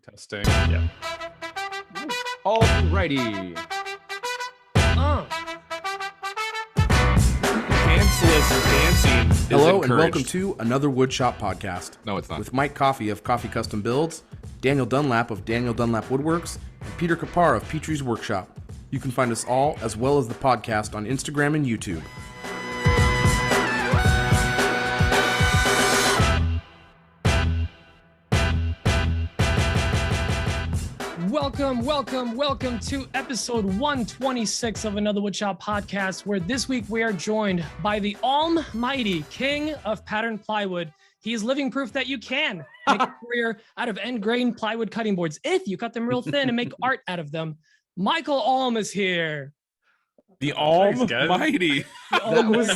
Testing. Yeah. Alrighty. Pantsless dancing is Hello and encouraged. welcome to another Woodshop podcast. No, it's not. With Mike Coffey of Coffee Custom Builds, Daniel Dunlap of Daniel Dunlap Woodworks, and Peter Kapar of Petrie's Workshop. You can find us all, as well as the podcast, on Instagram and YouTube. Welcome to episode 126 of another Woodshop podcast, where this week we are joined by the almighty king of pattern plywood. He is living proof that you can make a career out of end grain plywood cutting boards if you cut them real thin and make art out of them. Michael ALM is here. The Almighty. That was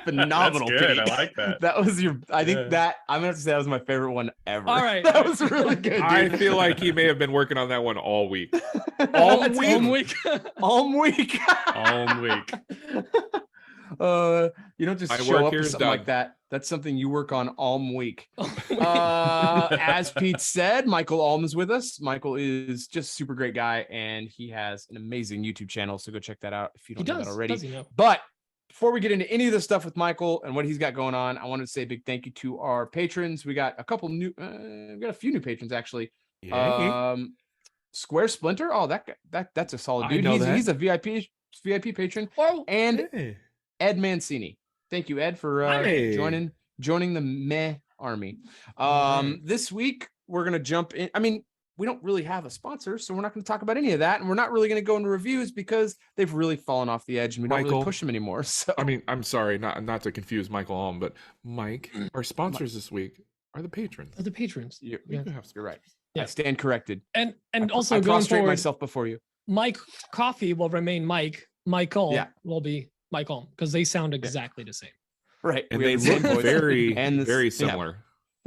phenomenal. That's good. Pete. I like that. That was your, I think Yeah. that, I'm going to have to say that was my favorite one ever. All right. That was really good, dude. I feel like he may have been working on that one all week. Alm week? week. Alm week. All week. You don't just My show work up here with is something done. like that. That's something you work on Alm week. As Pete said, Michael Alm is with us. Michael is just a super great guy, and he has an amazing YouTube channel. So go check that out if you He don't know does. that already. Does he know? But before we get into any of the stuff with Michael and what he's got going on, I wanted to say a big thank you to our patrons. We got a couple new, we got a few new patrons actually. Square Splinter. Oh, that's a solid I dude. know that. He's a VIP patron. Oh, And Hey. Ed Mancini. Thank you, Ed, for Hey. joining the meh army. Alright. This week we're gonna jump in. I mean, we don't really have a sponsor, so we're not going to talk about any of that, and we're not really going to go into reviews because they've really fallen off the edge, and we don't really Michael, push them anymore. So I mean, I'm sorry, not to confuse Michael Alm, but Mike, our sponsors this week are the patrons. the patrons. you're, We Yeah. do have you're right. Yeah. I stand corrected. And I also going prostrate forward, myself before you. Mike Coffey will remain Mike. Michael Yeah. will be Mike Alm because they sound exactly the same. Right, And we they have the same look voice. very, and the- very yeah. similar.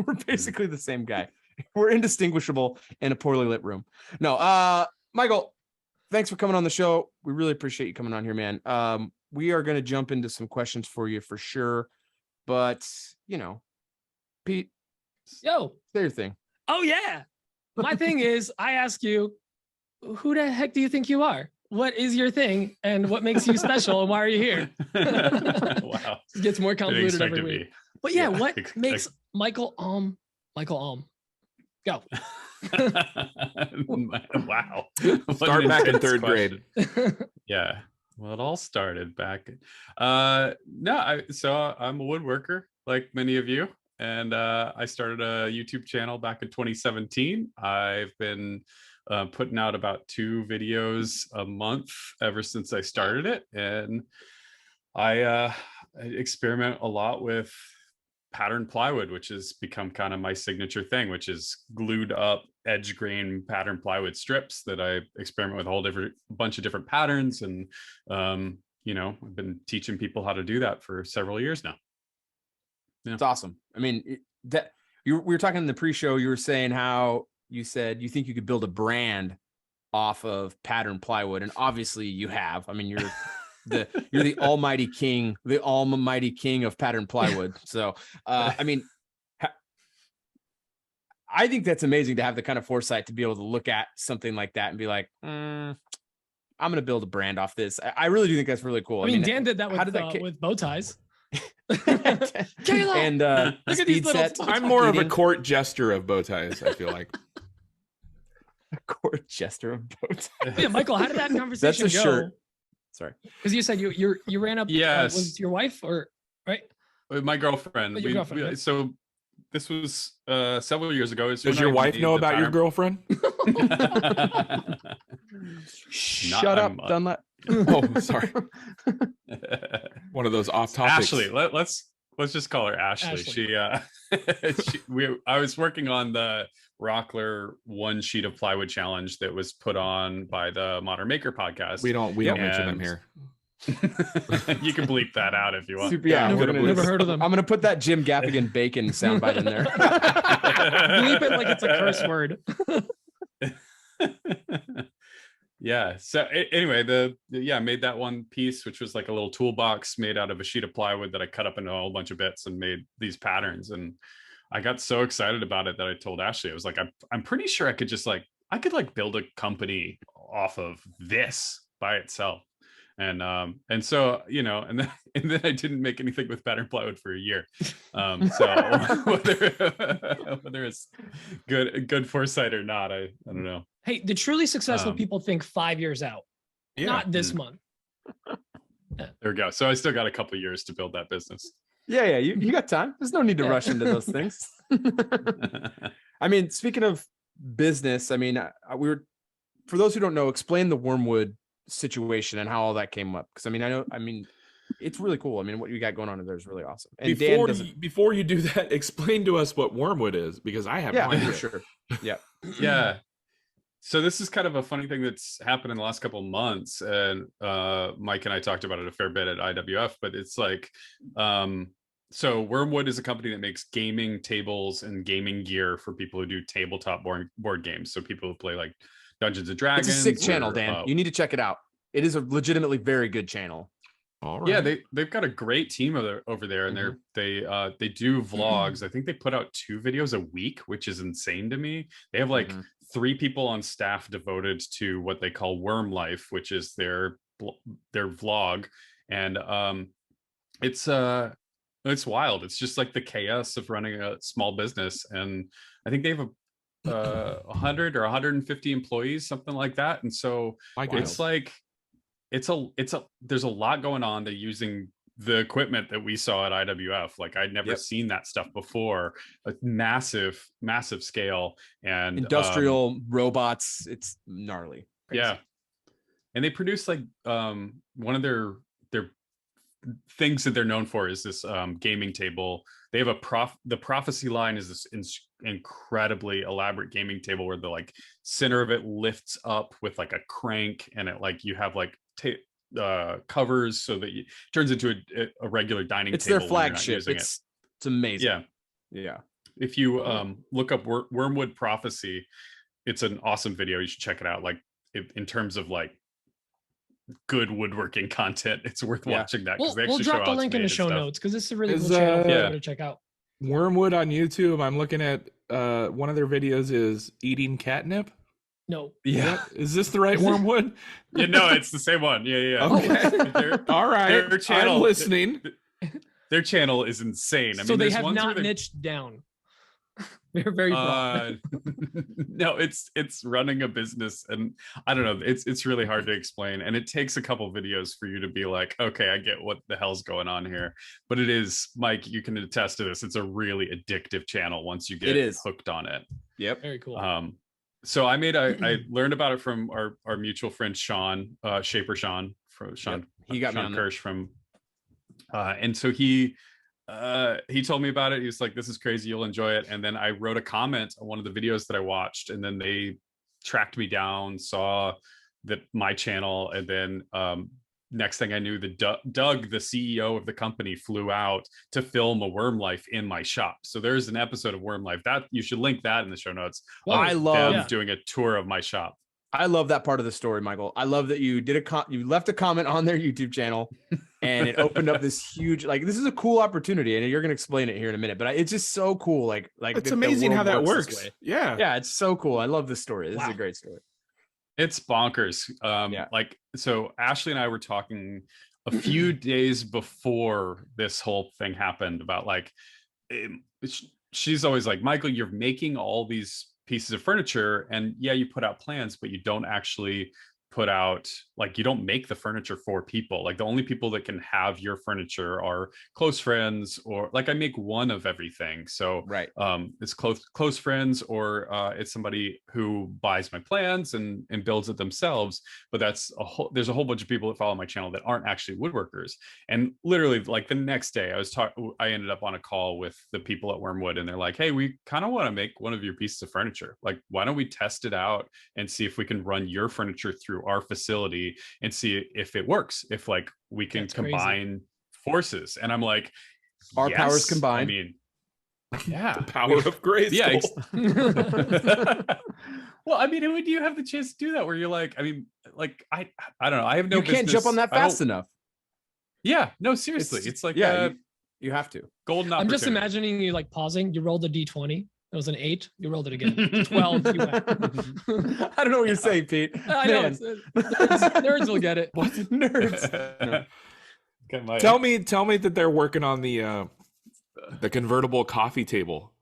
We're basically the same guy. We're indistinguishable in a poorly lit room. No, Michael, thanks for coming on the show. We really appreciate you coming on here, man. We are going to jump into some questions for you for sure. But, you know, Pete, Yo. say your thing. Oh yeah. My thing is, I ask you, who the heck do you think you are? What is your thing, and what makes you special, and why are you here? Wow. It gets more Didn't convoluted expect every to week. be. But yeah, Yeah, what ex- makes Michael Alm? Go. Wow. Start back in third grade. Yeah. Well, it all started back. So I'm a woodworker, like many of you, and I started a YouTube channel back in 2017. I've been putting out about 2 videos a month ever since I started it, and I experiment a lot with pattern plywood, which has become kind of my signature thing, which is glued up edge grain pattern plywood strips that I experiment with a whole bunch of different patterns. And, I've been teaching people how to do that for several years now. It's awesome. I mean, we were talking in the pre-show. You were saying how you said you think you could build a brand off of pattern plywood, and obviously you have. I mean, you're the almighty king of pattern plywood. So, I mean, I think that's amazing to have the kind of foresight to be able to look at something like that and be like, I'm going to build a brand off this. I really do think that's really cool. I mean, Dan did that how did that with bow ties. Kayla! And Look at these speed little set. I'm more of a eating. court jester of bow ties, I feel like. Court jester of bow ties. Yeah, Michael, how did that conversation That's a go? shirt. Sorry. Because you said you ran up. Yes. Was it your wife or right? My girlfriend. Oh, your girlfriend, right? So this was several years ago. Does your wife know about your girlfriend? Shut up, I'm- Dunlap. Oh, sorry. One of those off topics. Ashley, let's just call her Ashley. Ashley. I was working on the Rockler 1 sheet of plywood challenge that was put on by the Modern Maker podcast. We don't mention them And- here. You can bleep that out if you want. Super, yeah, Never- we're gonna- Never heard of them. I'm gonna put that Jim Gaffigan bacon soundbite in there. Bleep it like it's a curse word. Yeah. So anyway, I made that one piece, which was like a little toolbox made out of a sheet of plywood that I cut up into a whole bunch of bits and made these patterns. And I got so excited about it that I told Ashley, I was like, I'm pretty sure I could just like, I could like build a company off of this by itself. And so, you know, and then I didn't make anything with pattern plywood for a year. So whether it's good foresight or not, I don't know. Hey, the truly successful people think 5 years out, not this month. There we go. So I still got a couple of years to build that business. Yeah, you got time. There's no need to rush into those things. I mean, speaking of business, I mean, for those who don't know, explain the wormwood situation and how all that came up. Because I mean, it's really cool. I mean, what you got going on there is really awesome. And before you do that, explain to us what wormwood is, because I have no idea. Sure. Yeah. Yeah. So this is kind of a funny thing that's happened in the last couple of months, and Mike and I talked about it a fair bit at IWF. But it's like, so Wormwood is a company that makes gaming tables and gaming gear for people who do tabletop board games. So people who play like Dungeons and Dragons. It's a sick channel, Dan. You need to check it out. It is a legitimately very good channel. All right. Yeah, they've got a great team over there, and they do vlogs. I think they put out 2 videos a week, which is insane to me. They have like 3 people on staff devoted to what they call Worm Life, which is their vlog, and it's wild. It's just like the chaos of running a small business, and I think they have 100 or 150 employees, something like that. And so it's like there's a lot going on. They're using the equipment that we saw at IWF. Like I'd never seen that stuff before. A massive scale, and industrial robots. It's gnarly. Crazy. Yeah. And they produce like one of their things that they're known for is this gaming table. They have the Prophecy line is this incredibly elaborate gaming table where the like center of it lifts up with like a crank, and it like you have like covers so that it turns into a regular dining table. It's their flagship. It's amazing. Yeah. If you look up Wormwood Prophecy, it's an awesome video. You should check it out. Like in terms of like good woodworking content, it's worth watching that. We'll drop the link in the show notes because this is a really cool channel for you to check out. Wormwood on YouTube. I'm looking at one of their videos is eating catnip. No. Yeah. Is this the right Wormwood? Yeah, no, it's the same one. Yeah. Okay. All right. Their channel, I'm listening. Their channel is insane. So they have not niched down. They're very broad. No, it's running a business, and I don't know. It's really hard to explain, and it takes a couple videos for you to be like, okay, I get what the hell's going on here. But it is, Mike, you can attest to this. It's a really addictive channel once you get hooked on it. Yep. Very cool. So I learned about it from our mutual friend Sean, Shaper Sean, from Sean. He got Sean me on Kirsch from, and so he told me about it. He was like, "This is crazy. You'll enjoy it." And then I wrote a comment on one of the videos that I watched, and then they tracked me down, saw that my channel, and then next thing I knew, Doug, the CEO of the company, flew out to film a Worm Life in my shop. So there's an episode of Worm Life that you should link that in the show notes. Well, I love doing a tour of my shop. I love that part of the story, Michael. I love that you did you left a comment on their YouTube channel, and it opened up this huge, like, this is a cool opportunity, and you're going to explain it here in a minute, but it's just so cool. Like it's amazing how that works. Yeah, it's so cool. I love this story. This is a great story. It's bonkers. Like, so Ashley and I were talking a few days before this whole thing happened about like, she's always like, Michael, you're making all these pieces of furniture, and you put out plans, but you don't actually put out, like, you don't make the furniture for people. Like, the only people that can have your furniture are close friends, or like, I make one of everything. So it's close friends, or it's somebody who buys my plans and builds it themselves. But there's a whole bunch of people that follow my channel that aren't actually woodworkers. And literally, like, the next day I ended up on a call with the people at Wormwood, and they're like, hey, we kind of want to make one of your pieces of furniture. Like, why don't we test it out and see if we can run your furniture through our facility and see if it works, if like we can combine forces. And I'm like, our powers combined. I mean, yeah, the power of grace. Yeah. Well, I mean, when do you have the chance to do that, where you're like, I mean, like, I don't know, I have no you can't business, jump on that fast enough. Yeah, no, seriously, it's like You have to. Golden I'm opportunity. just imagining you like pausing. You rolled a d20. It was an 8. You rolled it again. 12. You went. I don't know what you're saying, Pete. I know. Nerds will get it. What? Nerds. No. Tell me that they're working on the convertible coffee table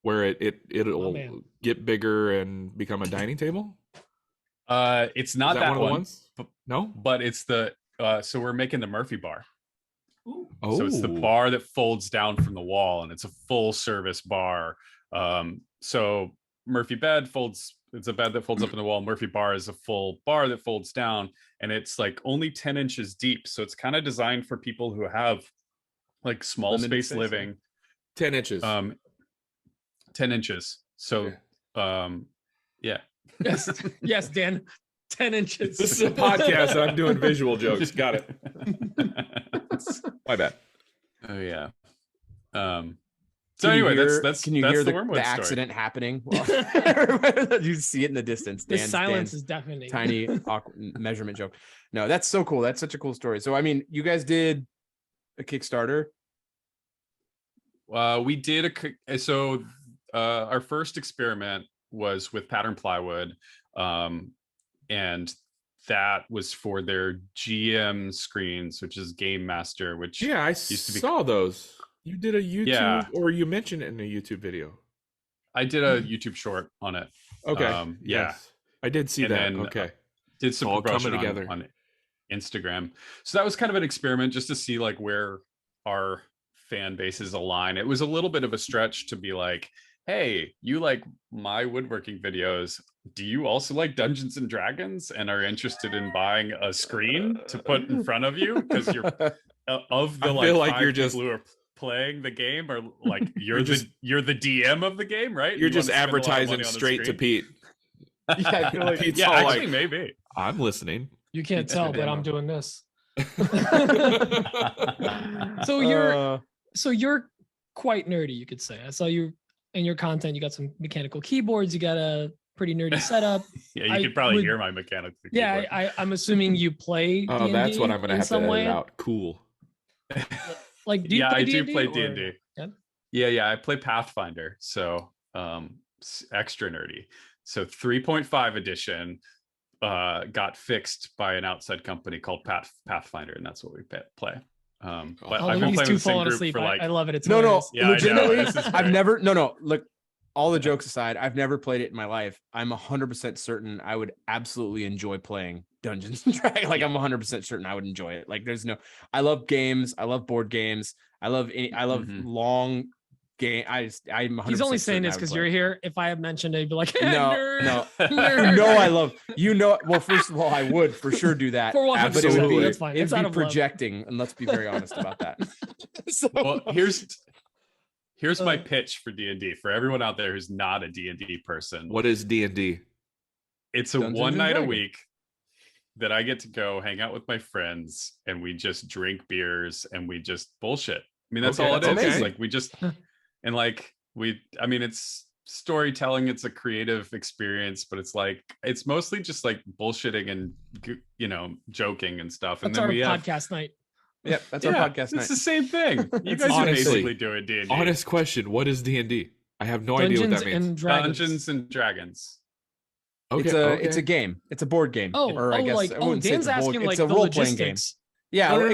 where it'll get bigger and become a dining table. It's not that one of the one. ones? No, but it's the so we're making the Murphy bar. Oh. So it's the bar that folds down from the wall, and it's a full service bar. So Murphy bed folds. It's a bed that folds up in the wall. Murphy bar is a full bar that folds down, and it's like only 10 inches deep. So it's kind of designed for people who have like small space living. 10 inches. 10 inches. So, yeah. Yes, Dan. 10 inches. This is a podcast. I'm doing visual jokes. Got it. My bad. Oh yeah. So anyway, that's can you that's hear the Wormwood the story. accident happening? You see it in the distance. The Dan's silence is deafening. tiny awkward measurement joke. No, that's so cool. That's such a cool story. So I mean, you guys did a Kickstarter. We did our first experiment was with pattern plywood, and that was for their GM screens, which is Game Master, which I used to be... saw those. You did a YouTube, or you mentioned it in a YouTube video. I did a YouTube short on it. Okay. Yes. I did see and that. Then, okay. Did some all promotion coming together on Instagram. So that was kind of an experiment just to see like where our fan bases align. It was a little bit of a stretch to be like, hey, you like my woodworking videos. Do you also like Dungeons and Dragons and are interested in buying a screen to put in front of you? Because you're of the I feel like five you're just people who are playing the game, or like you're the DM of the game, right? You're You just wanna spend a lot of money advertising on the straight to screen? Pete. Yeah, I feel like Pete's Yeah, all actually, like, maybe. I'm listening. You can't tell, but I'm doing this. so So you're quite nerdy, you could say. I saw you in your content. You got some mechanical keyboards. You got a pretty nerdy setup. Yeah, you could probably hear my mechanical keyboard. Yeah, I'm assuming you play. Oh, D&D that's what I'm gonna in have to some edit way? out. Cool. Like, do you play I D&D, do play or- D&D. Yeah, I play Pathfinder, so extra nerdy. So 3.5 edition got fixed by an outside company called Pathfinder, and that's what we play. But I've been these playing with two the same falling group asleep. for like I love it. It's no, hilarious. Yeah, I know. legitimately, This is I've great. never. No. Look, all the jokes aside, I've never played it in my life. I'm 100% certain I would absolutely enjoy playing Dungeons and Dragons. Like, I'm 100% certain I would enjoy it. Like, there's no. I love games. I love board games. I love long game. I'm 100%. He's only saying certain this I would because play you're it. here. If I had mentioned it, he'd be like, No, nerd, no. nerd. I love Well, first of all, I would for sure do that. For 100%, but it would be, that's fine. it'd It's out be of love. projecting, and let's be very honest about that. So, Well, here's my pitch for D&D for everyone out there who's not a D&D person. What is D&D? It's a Dungeons one and night a Dragons. week that I get to go hang out with my friends, and we just drink beers and we just bullshit. I mean, that's Okay, all it that's is. amazing. It's like we just and like I mean, it's storytelling, it's a creative experience, but it's mostly just like bullshitting and joking and stuff. And That's then our we have podcast night. yep, that's our podcast It's night. the same thing. You guys are Honestly, basically doing D&D. Honest question. What is D&D? I have no idea what Dungeons that means. and Dragons. Dungeons and Dragons. Okay. It's a game. It's a board game. Oh, or I guess like, I wouldn't say Dan's it's a board, asking like it's a the role-playing game. logistics. Yeah, No.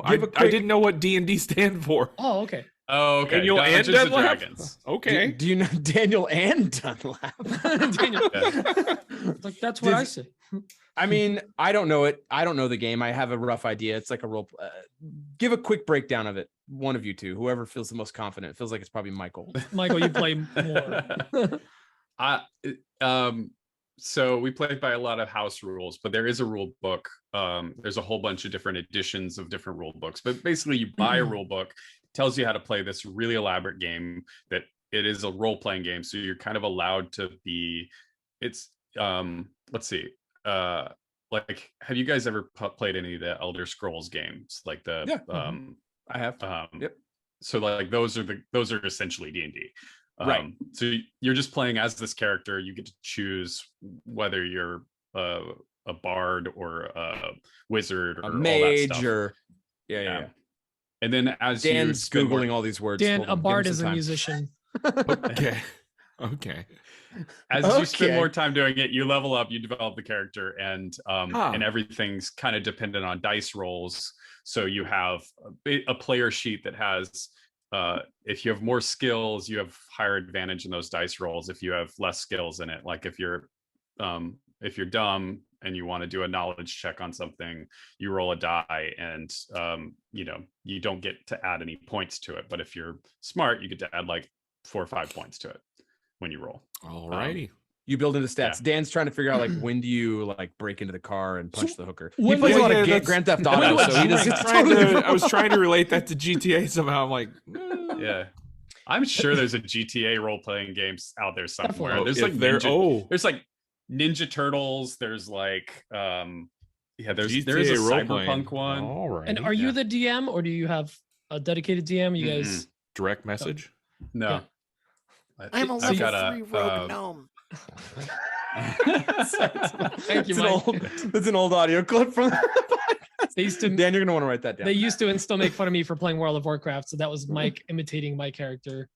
give a I quick- didn't know what D&D stand for. Oh, okay. Oh, okay. Daniel and Dungeons and Dunlap? Dragons. Okay. Do you know Daniel and Dunlap? Daniel. Yeah. Like, that's what I say. I mean, I don't know it. I don't know the game. I have a rough idea. It's like a role. Give a quick breakdown of it. One of you two, whoever feels the most confident. It feels like it's probably Michael. Michael, you play more. So we play by a lot of house rules, but there is a rule book. There's a whole bunch of different editions of different rule books, but basically you buy a rule book, tells you how to play this really elaborate game that it is a role-playing game. So you're kind of allowed to be, let's see. Like, have you guys ever played any of the Elder Scrolls games? Like I have. Yep. So like those are essentially D&D. Right. So you're just playing as this character. You get to choose whether you're a bard or a wizard or A all that mage stuff. or yeah. And then as Dan's you Googling all these words. Dan, Hold a on, give him bard some is a time. musician. Okay. Okay. as you spend more time doing it, you level up, you develop the character, and everything's kind of dependent on dice rolls. So you have a player sheet that has if you have more skills, you have higher advantage in those dice rolls. If you have less skills in it, like if you're dumb and you want to do a knowledge check on something, you roll a die, and you don't get to add any points to it. But if you're smart, you get to add like 4 or 5 points to it when you roll. All righty. You build into stats. Yeah. Dan's trying to figure out like when do you like break into the car and punch the hooker. He when- plays a lot Yeah, of Grand Theft Auto, that's- so he does. I was trying to relate that to GTA somehow. I'm like, Yeah, I'm sure there's a GTA role-playing games out there somewhere. Definitely. There's like there's like Ninja Turtles. There's like there's GTA a role-playing. cyberpunk one. All right. And are you the DM, or do you have a dedicated DM? You guys. direct message? No, Yeah. I'm a I've level got 3 rogue gnome. Thank you, Mike. That's an old audio clip from. They used to. Dan, you're gonna want to write that down. They used to and still make fun of me for playing World of Warcraft. So that was Mike imitating my character.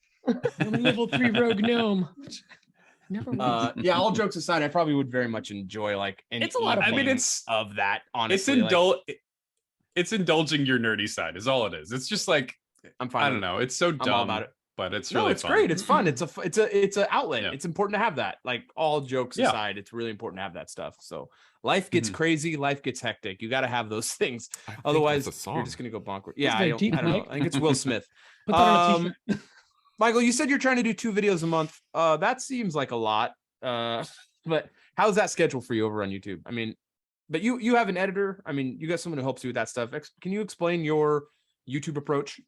I'm a level 3 rogue gnome. Never was. Yeah, all jokes aside, I probably would very much enjoy like an It's a lot of fun. evening it's of that. Honestly, it's indulging your nerdy side is all it is. It's just like I'm fine. I don't know. It's so I'm all dumb about it. but it's No, really it's fun. great. It's fun. It's a outlet. Yeah. It's important to have that. Like all jokes Yeah. aside, it's really important to have that stuff. So life gets crazy, life gets hectic. You got to have those things. Otherwise, you're just gonna go bonkers. Yeah, very I deep, don't know. Mike. I think it's Will Smith. Put that on a t-shirt. Michael, you said you're trying to do 2 videos a month. That seems like a lot. But how's that schedule for you over on YouTube? I mean, but you have an editor. I mean, you got someone who helps you with that stuff. Can you explain your YouTube approach?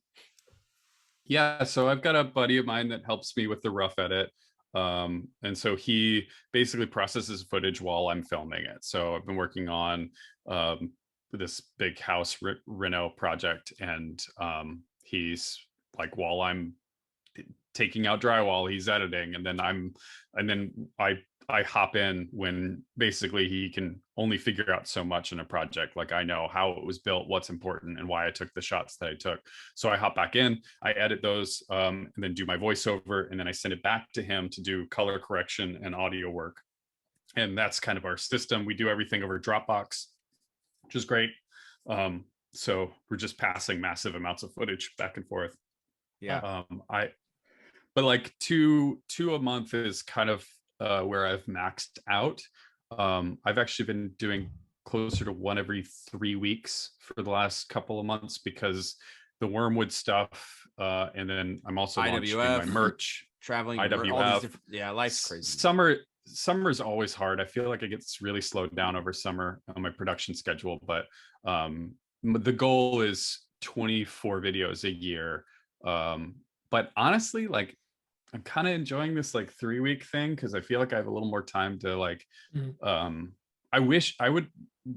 Yeah, so I've got a buddy of mine that helps me with the rough edit. And so he basically processes footage while I'm filming it. So I've been working on this big house reno project, and he's like, while I'm taking out drywall, he's editing, and then I hop in when basically he can only figure out so much in a project. Like I know how it was built, what's important, and why I took the shots that I took. So I hop back in, I edit those, and then do my voiceover, and then I send it back to him to do color correction and audio work. And that's kind of our system. We do everything over Dropbox, which is great. So we're just passing massive amounts of footage back and forth. Yeah. But like two a month is kind of where I've maxed out. I've actually been doing closer to 1 every 3 weeks for the last couple of months because the Wormwood stuff, and then I'm also launching my merch. Traveling, IWF. Yeah, life's crazy. Summer's always hard. I feel like it gets really slowed down over summer on my production schedule, but the goal is 24 videos a year. But honestly, like I'm kind of enjoying this like 3-week thing because I feel like I have a little more time to like I wish I would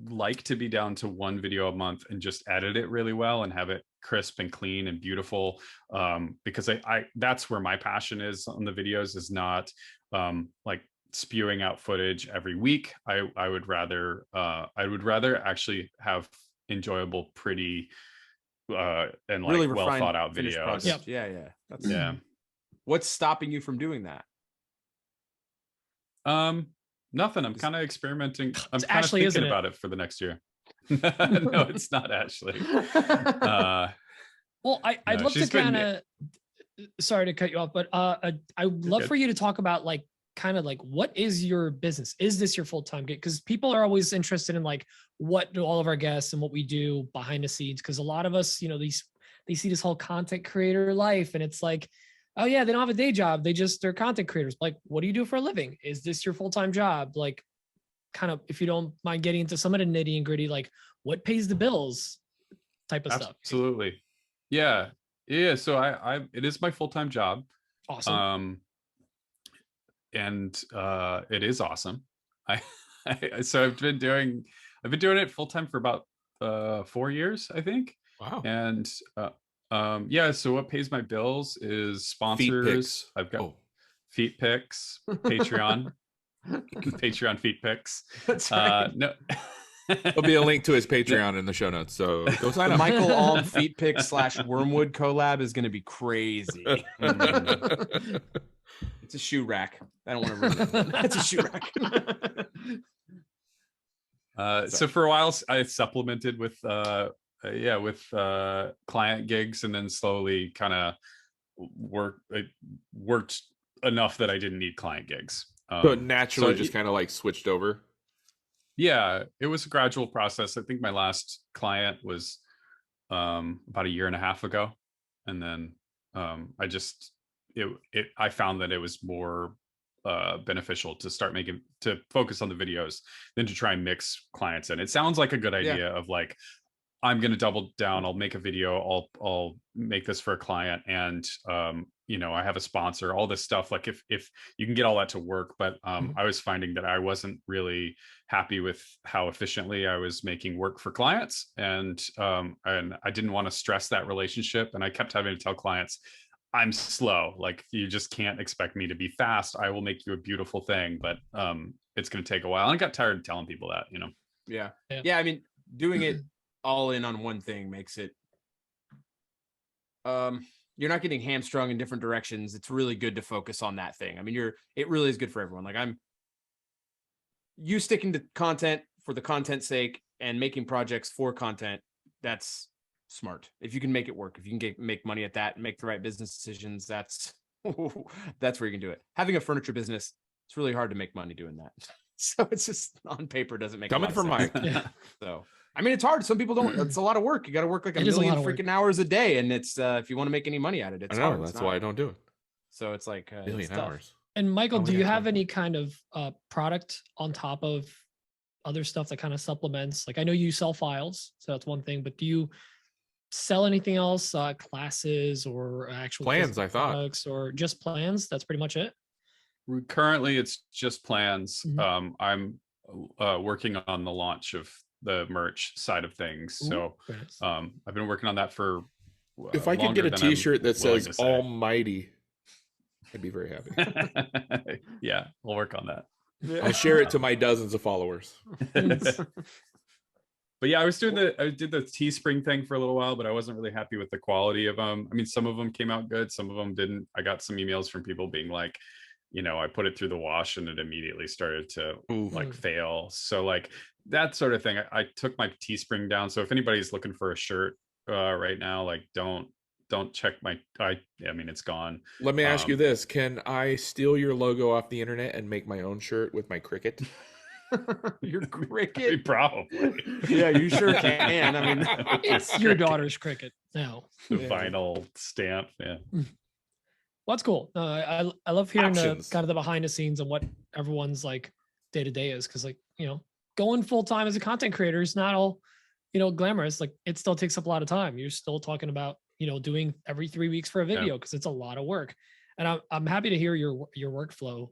like to be down to 1 video a month and just edit it really well and have it crisp and clean and beautiful, because I that's where my passion is on the videos, is not like spewing out footage every week. I would rather actually have enjoyable, pretty and like really well thought out videos. Yep. Yeah. That's Yeah. What's stopping you from doing that? Nothing. I'm kind of experimenting. I'm kind of Ashley, thinking isn't it? about it for the next year. No, it's not Ashley. Well, I'd love to kind of, sorry to cut you off, but I would love for you to talk about like kind of like what is your business? Is this your full-time gig? Because people are always interested in like what do all of our guests and what we do behind the scenes. Because a lot of us, they see this whole content creator life, and it's like, oh yeah, they don't have a day job. They're content creators. Like, what do you do for a living? Is this your full-time job? Like, kind of, if you don't mind getting into some of the nitty and gritty, like what pays the bills type of stuff. Absolutely. Yeah. So I it is my full-time job. Awesome. And it is awesome. So I've been doing it full-time for about 4 years, I think. Wow. And yeah, so what pays my bills is sponsors. I've got feet pics, Patreon. Patreon feet pics. That's right. No. There'll be a link to his Patreon in the show notes, so go sign The up. Michael Alm feet pick / Wormwood collab is going to be crazy. It's a shoe rack. I don't want to ruin it. It's a shoe rack. So for a while, I supplemented with client gigs, and then slowly kind of worked enough that I didn't need client gigs. So it naturally just kind of like switched over. Yeah, it was a gradual process. I think my last client was about a year and a half ago, and then I found that it was more beneficial to focus on the videos than to try and mix clients in. It sounds like a good idea of like, I'm going to double down. I'll make a video. I'll make this for a client, and I have a sponsor. All this stuff. Like if you can get all that to work, but I was finding that I wasn't really happy with how efficiently I was making work for clients, and I didn't want to stress that relationship. And I kept having to tell clients, I'm slow. Like, you just can't expect me to be fast. I will make you a beautiful thing, but it's going to take a while. And I got tired of telling people that. Yeah. I mean, doing it all in on one thing makes it you're not getting hamstrung in different directions. It's really good to focus on that thing. I mean, it really is good for everyone. Like, you sticking to content for the content's sake and making projects for content, that's smart. If you can make it work, if you can make money at that and make the right business decisions, that's where you can do it. Having a furniture business, it's really hard to make money doing that. So it's just, on paper, doesn't make coming from Mike. Yeah. So I mean, it's hard. Some people don't. It's a lot of work. You got to work like a million freaking hours a day, and it's if you want to make any money out of it, it's hard. That's why I don't do it. So it's like a million hours. And Michael, do you have any kind of product on top of other stuff that kind of supplements? Like, I know you sell files, so that's one thing, but do you sell anything else? Classes or actual plans? I thought products, or just plans? That's pretty much it. Currently, it's just plans. Mm-hmm. I'm working on the launch of the merch side of things. So I've been working on that for if I could get a t-shirt that says Almighty, I'd be very happy. Yeah, we'll work on that. I'll share it to my dozens of followers. But yeah, I did the Teespring thing for a little while, but I wasn't really happy with the quality of them. I mean, some of them came out good, some of them didn't. I got some emails from people being like, I put it through the wash and it immediately started to fail. So like that sort of thing, I took my Teespring down. So if anybody's looking for a shirt right now, like don't check I mean, it's gone. Let me ask you this. Can I steal your logo off the internet and make my own shirt with my cricket? Your cricket? Probably. Yeah, you sure can. I mean, it's your daughter's cricket now. The vinyl stamp. Yeah. Well, that's cool. I love hearing the kind of the behind the scenes and what everyone's like day to day is, because like, going full time as a content creator is not all, glamorous. Like, it still takes up a lot of time. You're still talking about, doing every 3 weeks for a video, because it's a lot of work. And I'm happy to hear your workflow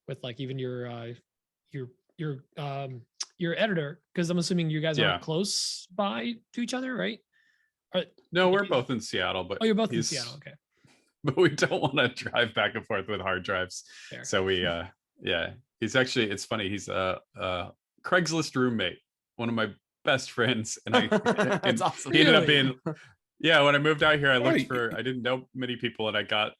with like even your editor, because I'm assuming you guys are close by to each other, right? No, we're both in Seattle, but you're both in Seattle. Okay. But we don't want to drive back and forth with hard drives. Fair. So we, he's actually, it's funny. He's a Craigslist roommate, one of my best friends. And that's awesome. He ended up being, when I moved out here, I looked I didn't know many people, and I got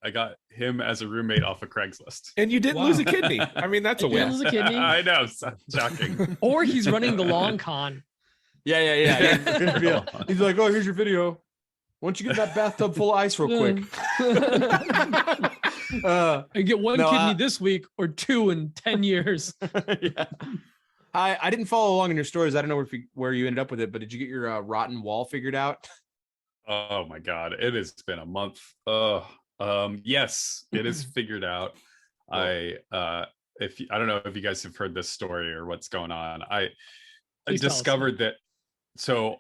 him as a roommate off of Craigslist. And you didn't lose a kidney. I mean, that's a win. Lose a kidney. I know. So shocking. Or he's running the long con. Yeah. He's like, oh, here's your video. Why don't you get that bathtub full of ice real quick? I get one kidney this week or 2 in 10 years. Yeah. I didn't follow along in your stories. I don't know where you ended up with it, but did you get your rotten wall figured out? Oh my God, it has been a month. Yes, it is figured out. Cool. I don't know if you guys have heard this story or what's going on. I discovered that. So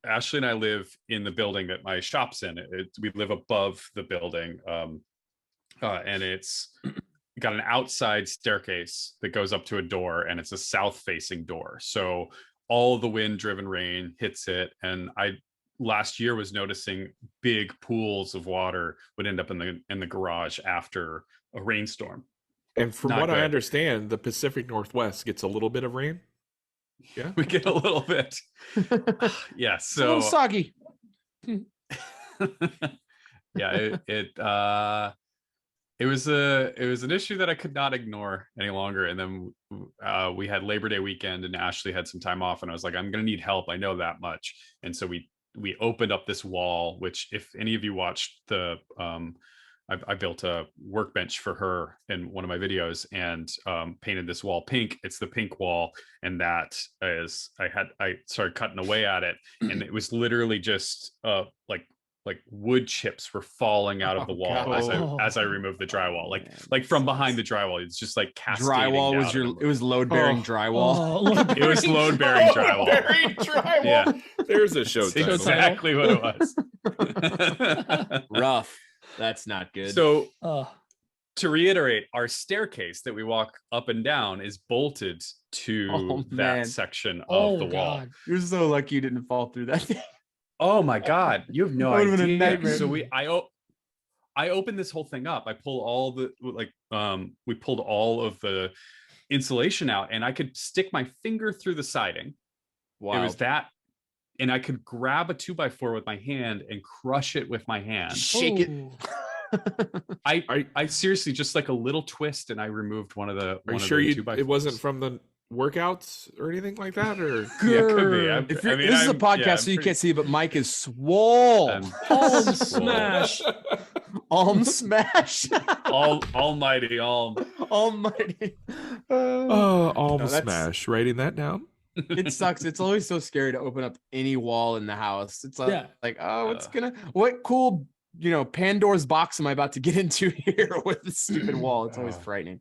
Ashley and I live in the building that my shop's in. We live above the building, and it's got an outside staircase that goes up to a door, and it's a south-facing door. So all the wind-driven rain hits it, and I last year was noticing big pools of water would end up in the garage after a rainstorm. And from what I understand, the Pacific Northwest gets a little bit of rain. Yeah. We get a little bit. Yeah. It's a little So soggy. yeah, it was an issue that I could not ignore any longer. And then we had Labor Day weekend, and Ashley had some time off, and I was like, I'm gonna need help. I know that much. And so we opened up this wall, which if any of you watched the I built a workbench for her in one of my videos and painted this wall pink. It's the pink wall, and that is I started cutting away at it, and it was literally just like wood chips were falling out of the wall God. as I removed the drywall, like from behind the drywall. It's just like cascading Drywall was down. it was load bearing drywall. It was load bearing drywall. Load-bearing drywall. Yeah, There's a show title. exactly what it was. Rough. That's not good. So to reiterate, our staircase that we walk up and down is bolted to that section of the wall. God. You're so lucky you didn't fall through that thing. Oh my God, you have no That would've been a idea. nightmare. So I opened this whole thing up. I pulled all the we pulled all of the insulation out, and I could stick my finger through the siding. Wow. It was that, and I could grab a 2x4 with my hand and crush it with my hand. Shake it. Ooh. I seriously, just like a little twist, and I removed one of the. Are you sure it wasn't from the workouts or anything like that? Or Yeah, it could be. This is a podcast, so you can't see, but Mike is swole. Alm smash. Alm smash. Almighty Alm. Almighty. Alm No, that's- smash. Writing that down. It sucks. It's always so scary to open up any wall in the house. It's like, Yeah. Oh, what cool, Pandora's box am I about to get into here with this stupid wall? It's always frightening.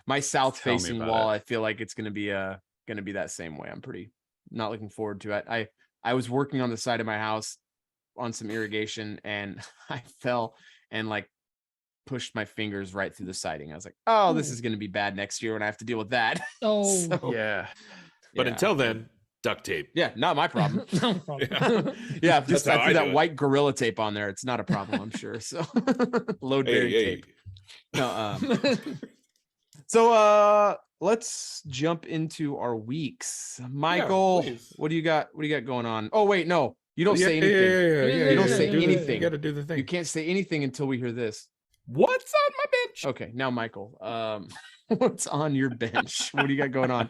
My south facing wall, I feel like it's gonna be that same way. I'm pretty not looking forward to it. I was working on the side of my house on some irrigation, and I fell and like pushed my fingers right through the siding. I was like, oh, this is gonna be bad next year when I have to deal with that. Oh, So, Yeah. But yeah. until then, duct tape. Yeah, not my problem. no problem. Yeah, just That's how I I threw do that it. white Gorilla tape on there. It's not a problem, I'm sure. So load bearing tape. No, so let's jump into our weeks. Michael, please. what do you got? What do you got going on? Oh wait, no, you don't say anything. Yeah. You don't say Do the- anything. You got to do the thing. You can't say anything until we hear this. What's on my bench? Okay, now Michael, what's on your bench? What do you got going on?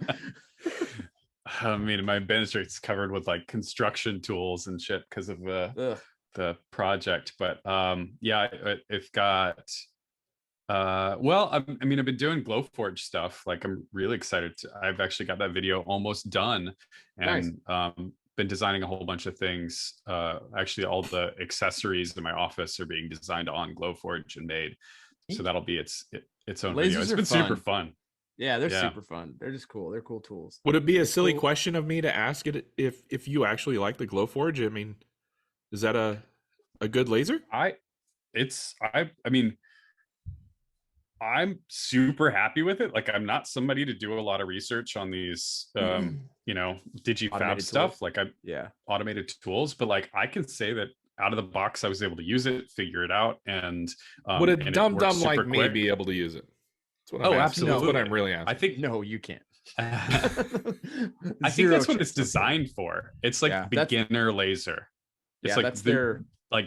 I mean, my bench is covered with like construction tools and shit because of Ugh. the project. But yeah, I've got well, I mean, I've been doing Glowforge stuff. Like, I'm really excited I've actually got that video almost done, and been designing a whole bunch of things. Actually, all the accessories in my office are being designed on Glowforge and made. So that'll be its own video. Lasers It's are been super fun. Yeah, they're super fun. They're just cool. They're cool tools. Would it be a silly cool. question of me to ask it if you actually like the Glowforge? I mean, is that a good laser? I mean, I'm super happy with it. Like, I'm not somebody to do a lot of research on these digifab Automated stuff. tools. Like, Yeah. automated tools, but like, I can say that out of the box I was able to use it, figure it out, and Would a and it dumb works super like me quick. be able to use it? That's what I'm asking. Absolutely. That's what I'm really asking. I think No, you can't. I think Zero that's what chance. it's designed for. It's like Yeah, that's- beginner laser. It's Yeah, like that's their. like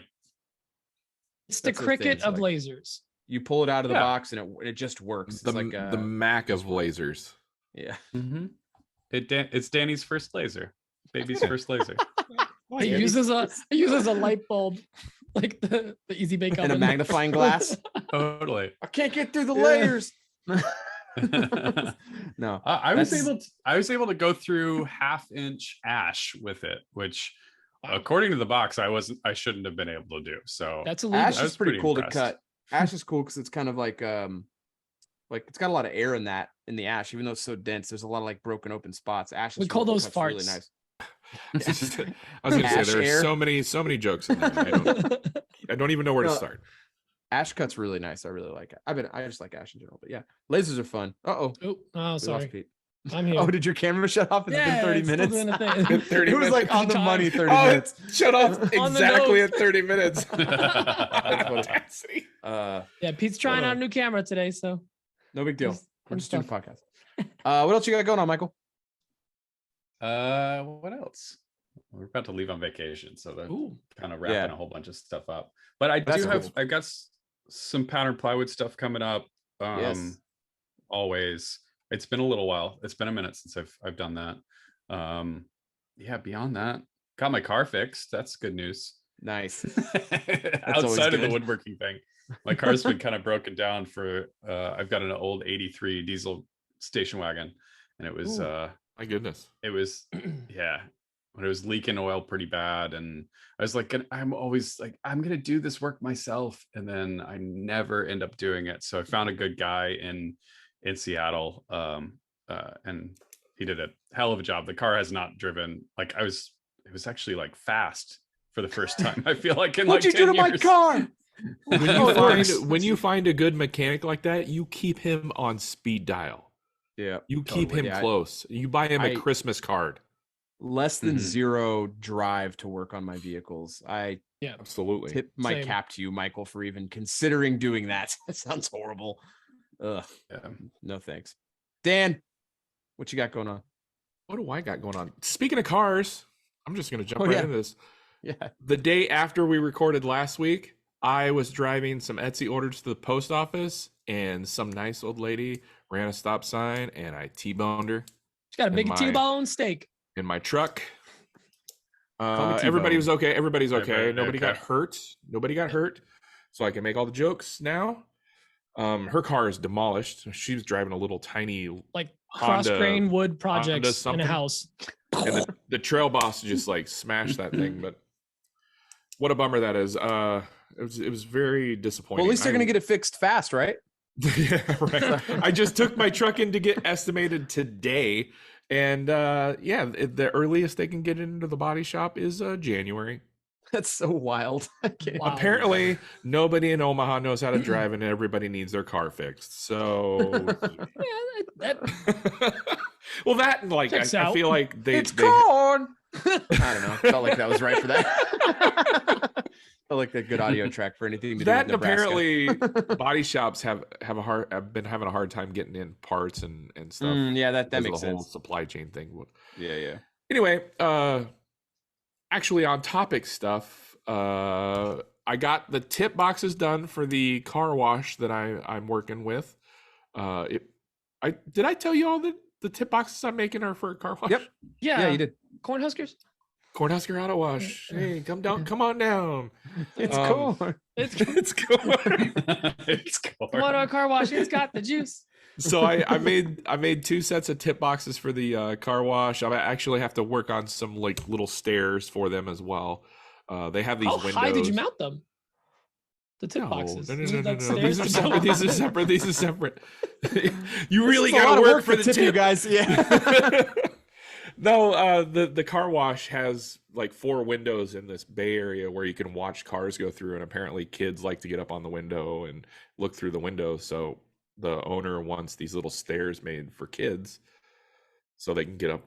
It's the That's the thing, cricket it's of like- lasers. You pull it out of the Yeah. box and it just works. It's the like the Mac of lasers. yeah. it's Danny's first laser, baby's first laser. It uses a light bulb, like the easy bake And a oven. magnifying glass. Totally. I can't get through the Yeah. layers. No. I was That's- able to go through 1/2-inch ash with it, which according to the box I shouldn't have been able to do. So That's illegal. Ash I was is pretty pretty cool impressed. to cut. Ash is cool because it's kind of like it's got a lot of air in the ash, even though it's so dense. There's a lot of like broken open spots. Ash We is call those cuts really farts. nice. I was going to Ash say air. there's so many jokes in there. I don't even know where to No. start. Ash cuts really nice. I really like it. I just like ash in general, but yeah, lasers are fun. Oh, Sorry. Pete. I'm here. Oh, did your camera shut off? It's been 30 it's still minutes. doing a thing. Been 30 It was like minutes. on the Time. money 30 Oh, minutes. it shut off On the exactly nose. at 30 minutes. funny. Audacity. Yeah, Pete's trying out a new camera today, so No big deal. Just We're fun just doing a stuff. podcast. What else you got going on, Michael? What else? We're about to leave on vacation, so that's kind of wrapping Yeah. a whole bunch of stuff up. But I That's do have cool. I've got some pattern plywood stuff coming up. Yes. Always. It's been a little while. It's been a minute since I've done that. Yeah, beyond that, got my car fixed. That's good news. Nice. Outside of the woodworking thing, my car's been kind of broken down for I've got an old 83 diesel station wagon, and it was my goodness. It was yeah, when it was leaking oil pretty bad, and I was like, I'm always like, I'm gonna do this work myself, and then I never end up doing it. So I found a good guy in Seattle, and he did a hell of a job. The car has not driven like it was actually like fast for the first time. I feel like in What'd like you do to years. my car? When you find a good mechanic like that, you keep him on speed dial. Yeah. You keep him close. You buy him a Christmas card. Less than zero drive to work on my vehicles. Absolutely tip my cap to you, Michael, for even considering doing that. That sounds horrible. Ugh. Yeah. No thanks. Dan, what you got going on? What do I got going on? Speaking of cars, I'm just going to jump into this. Yeah. The day after we recorded last week, I was driving some Etsy orders to the post office, and some nice old lady ran a stop sign, and I T-boned her. She got a big T-bone steak in my truck. Everybody was okay. Everybody's okay. Nobody got hurt. Nobody got hurt. So I can make all the jokes now. Her car is demolished. She was driving a little tiny like cross-grain wood projects in a house. And the trail boss just like smashed that thing. But what a bummer that is. It was very disappointing. Well, at least they're going to get it fixed fast, right? Yeah, right. I just took my truck in to get estimated today. And the earliest they can get it into the body shop is January. That's so wild. Wow. Apparently, nobody in Omaha knows how to drive, and everybody needs their car fixed. So, well, that like I feel like it's corn. I don't know. Felt like that was right for that. Felt like a good audio track for anything to do with Nebraska. Apparently, body shops have been having a hard time getting in parts and stuff. Yeah, that makes sense. The whole supply chain thing. Yeah. Anyway, actually, on topic stuff, I got the tip boxes done for the car wash that I'm working with. Did I tell you all the tip boxes I'm making are for a car wash? Yep. Yeah, you did. Cornhuskers. Cornhusker Auto Wash. Hey, come on down. It's corn. It's corn. It's corn. Come on, our car wash. It's got the juice. So I made 2 sets of tip boxes for the car wash. I actually have to work on some like little stairs for them as well. They have these windows. How high did you mount them? The tip boxes. No. These are separate. These are separate. You really got to work for the tip, you guys. Yeah. No, the car wash has like 4 windows in this Bay Area where you can watch cars go through, and apparently kids like to get up on the window and look through the window. So the owner wants these little stairs made for kids so they can get up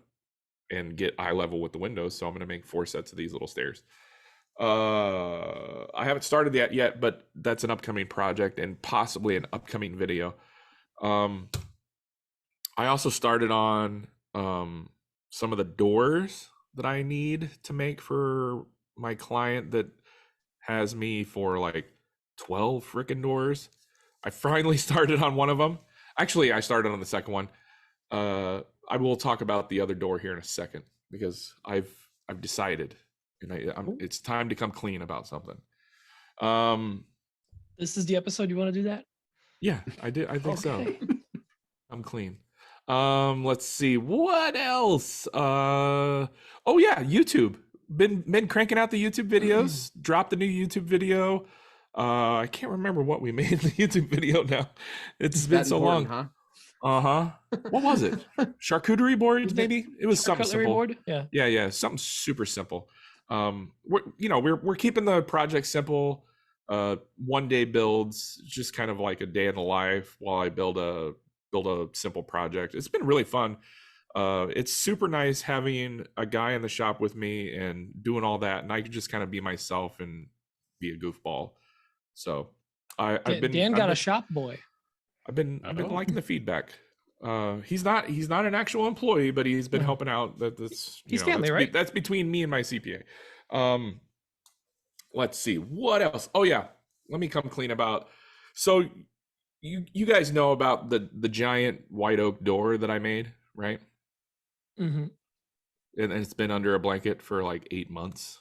and get eye level with the windows. So I'm going to make 4 sets of these little stairs. I haven't started that yet, but that's an upcoming project and possibly an upcoming video. I also started on some of the doors that I need to make for my client that has me for like 12 freaking doors. I finally started on one of them. Actually, I started on the second one. I will talk about the other door here in a second because I've decided, and it's time to come clean about something. This is the episode you want to do that? Yeah, I did. I think so. I'm clean. Let's see what else. Oh yeah, YouTube. Been cranking out the YouTube videos. Dropped a new YouTube video. I can't remember what we made in the YouTube video now. It's been so long. Huh? What was it? Charcuterie board, maybe? It was something simple. Board? Yeah. Something super simple. We're keeping the project simple. 1-day builds, just kind of like a day in the life while I build a simple project. It's been really fun. It's super nice having a guy in the shop with me and doing all that, and I can just kind of be myself and be a goofball. So Dan got a shop boy. I've been liking the feedback. He's not an actual employee, but he's been helping out. He's family, right? That's between me and my CPA. Let's see what else. Oh yeah, let me come clean about. So you guys know about the giant white oak door that I made, right? Mm-hmm. And it's been under a blanket for like 8 months.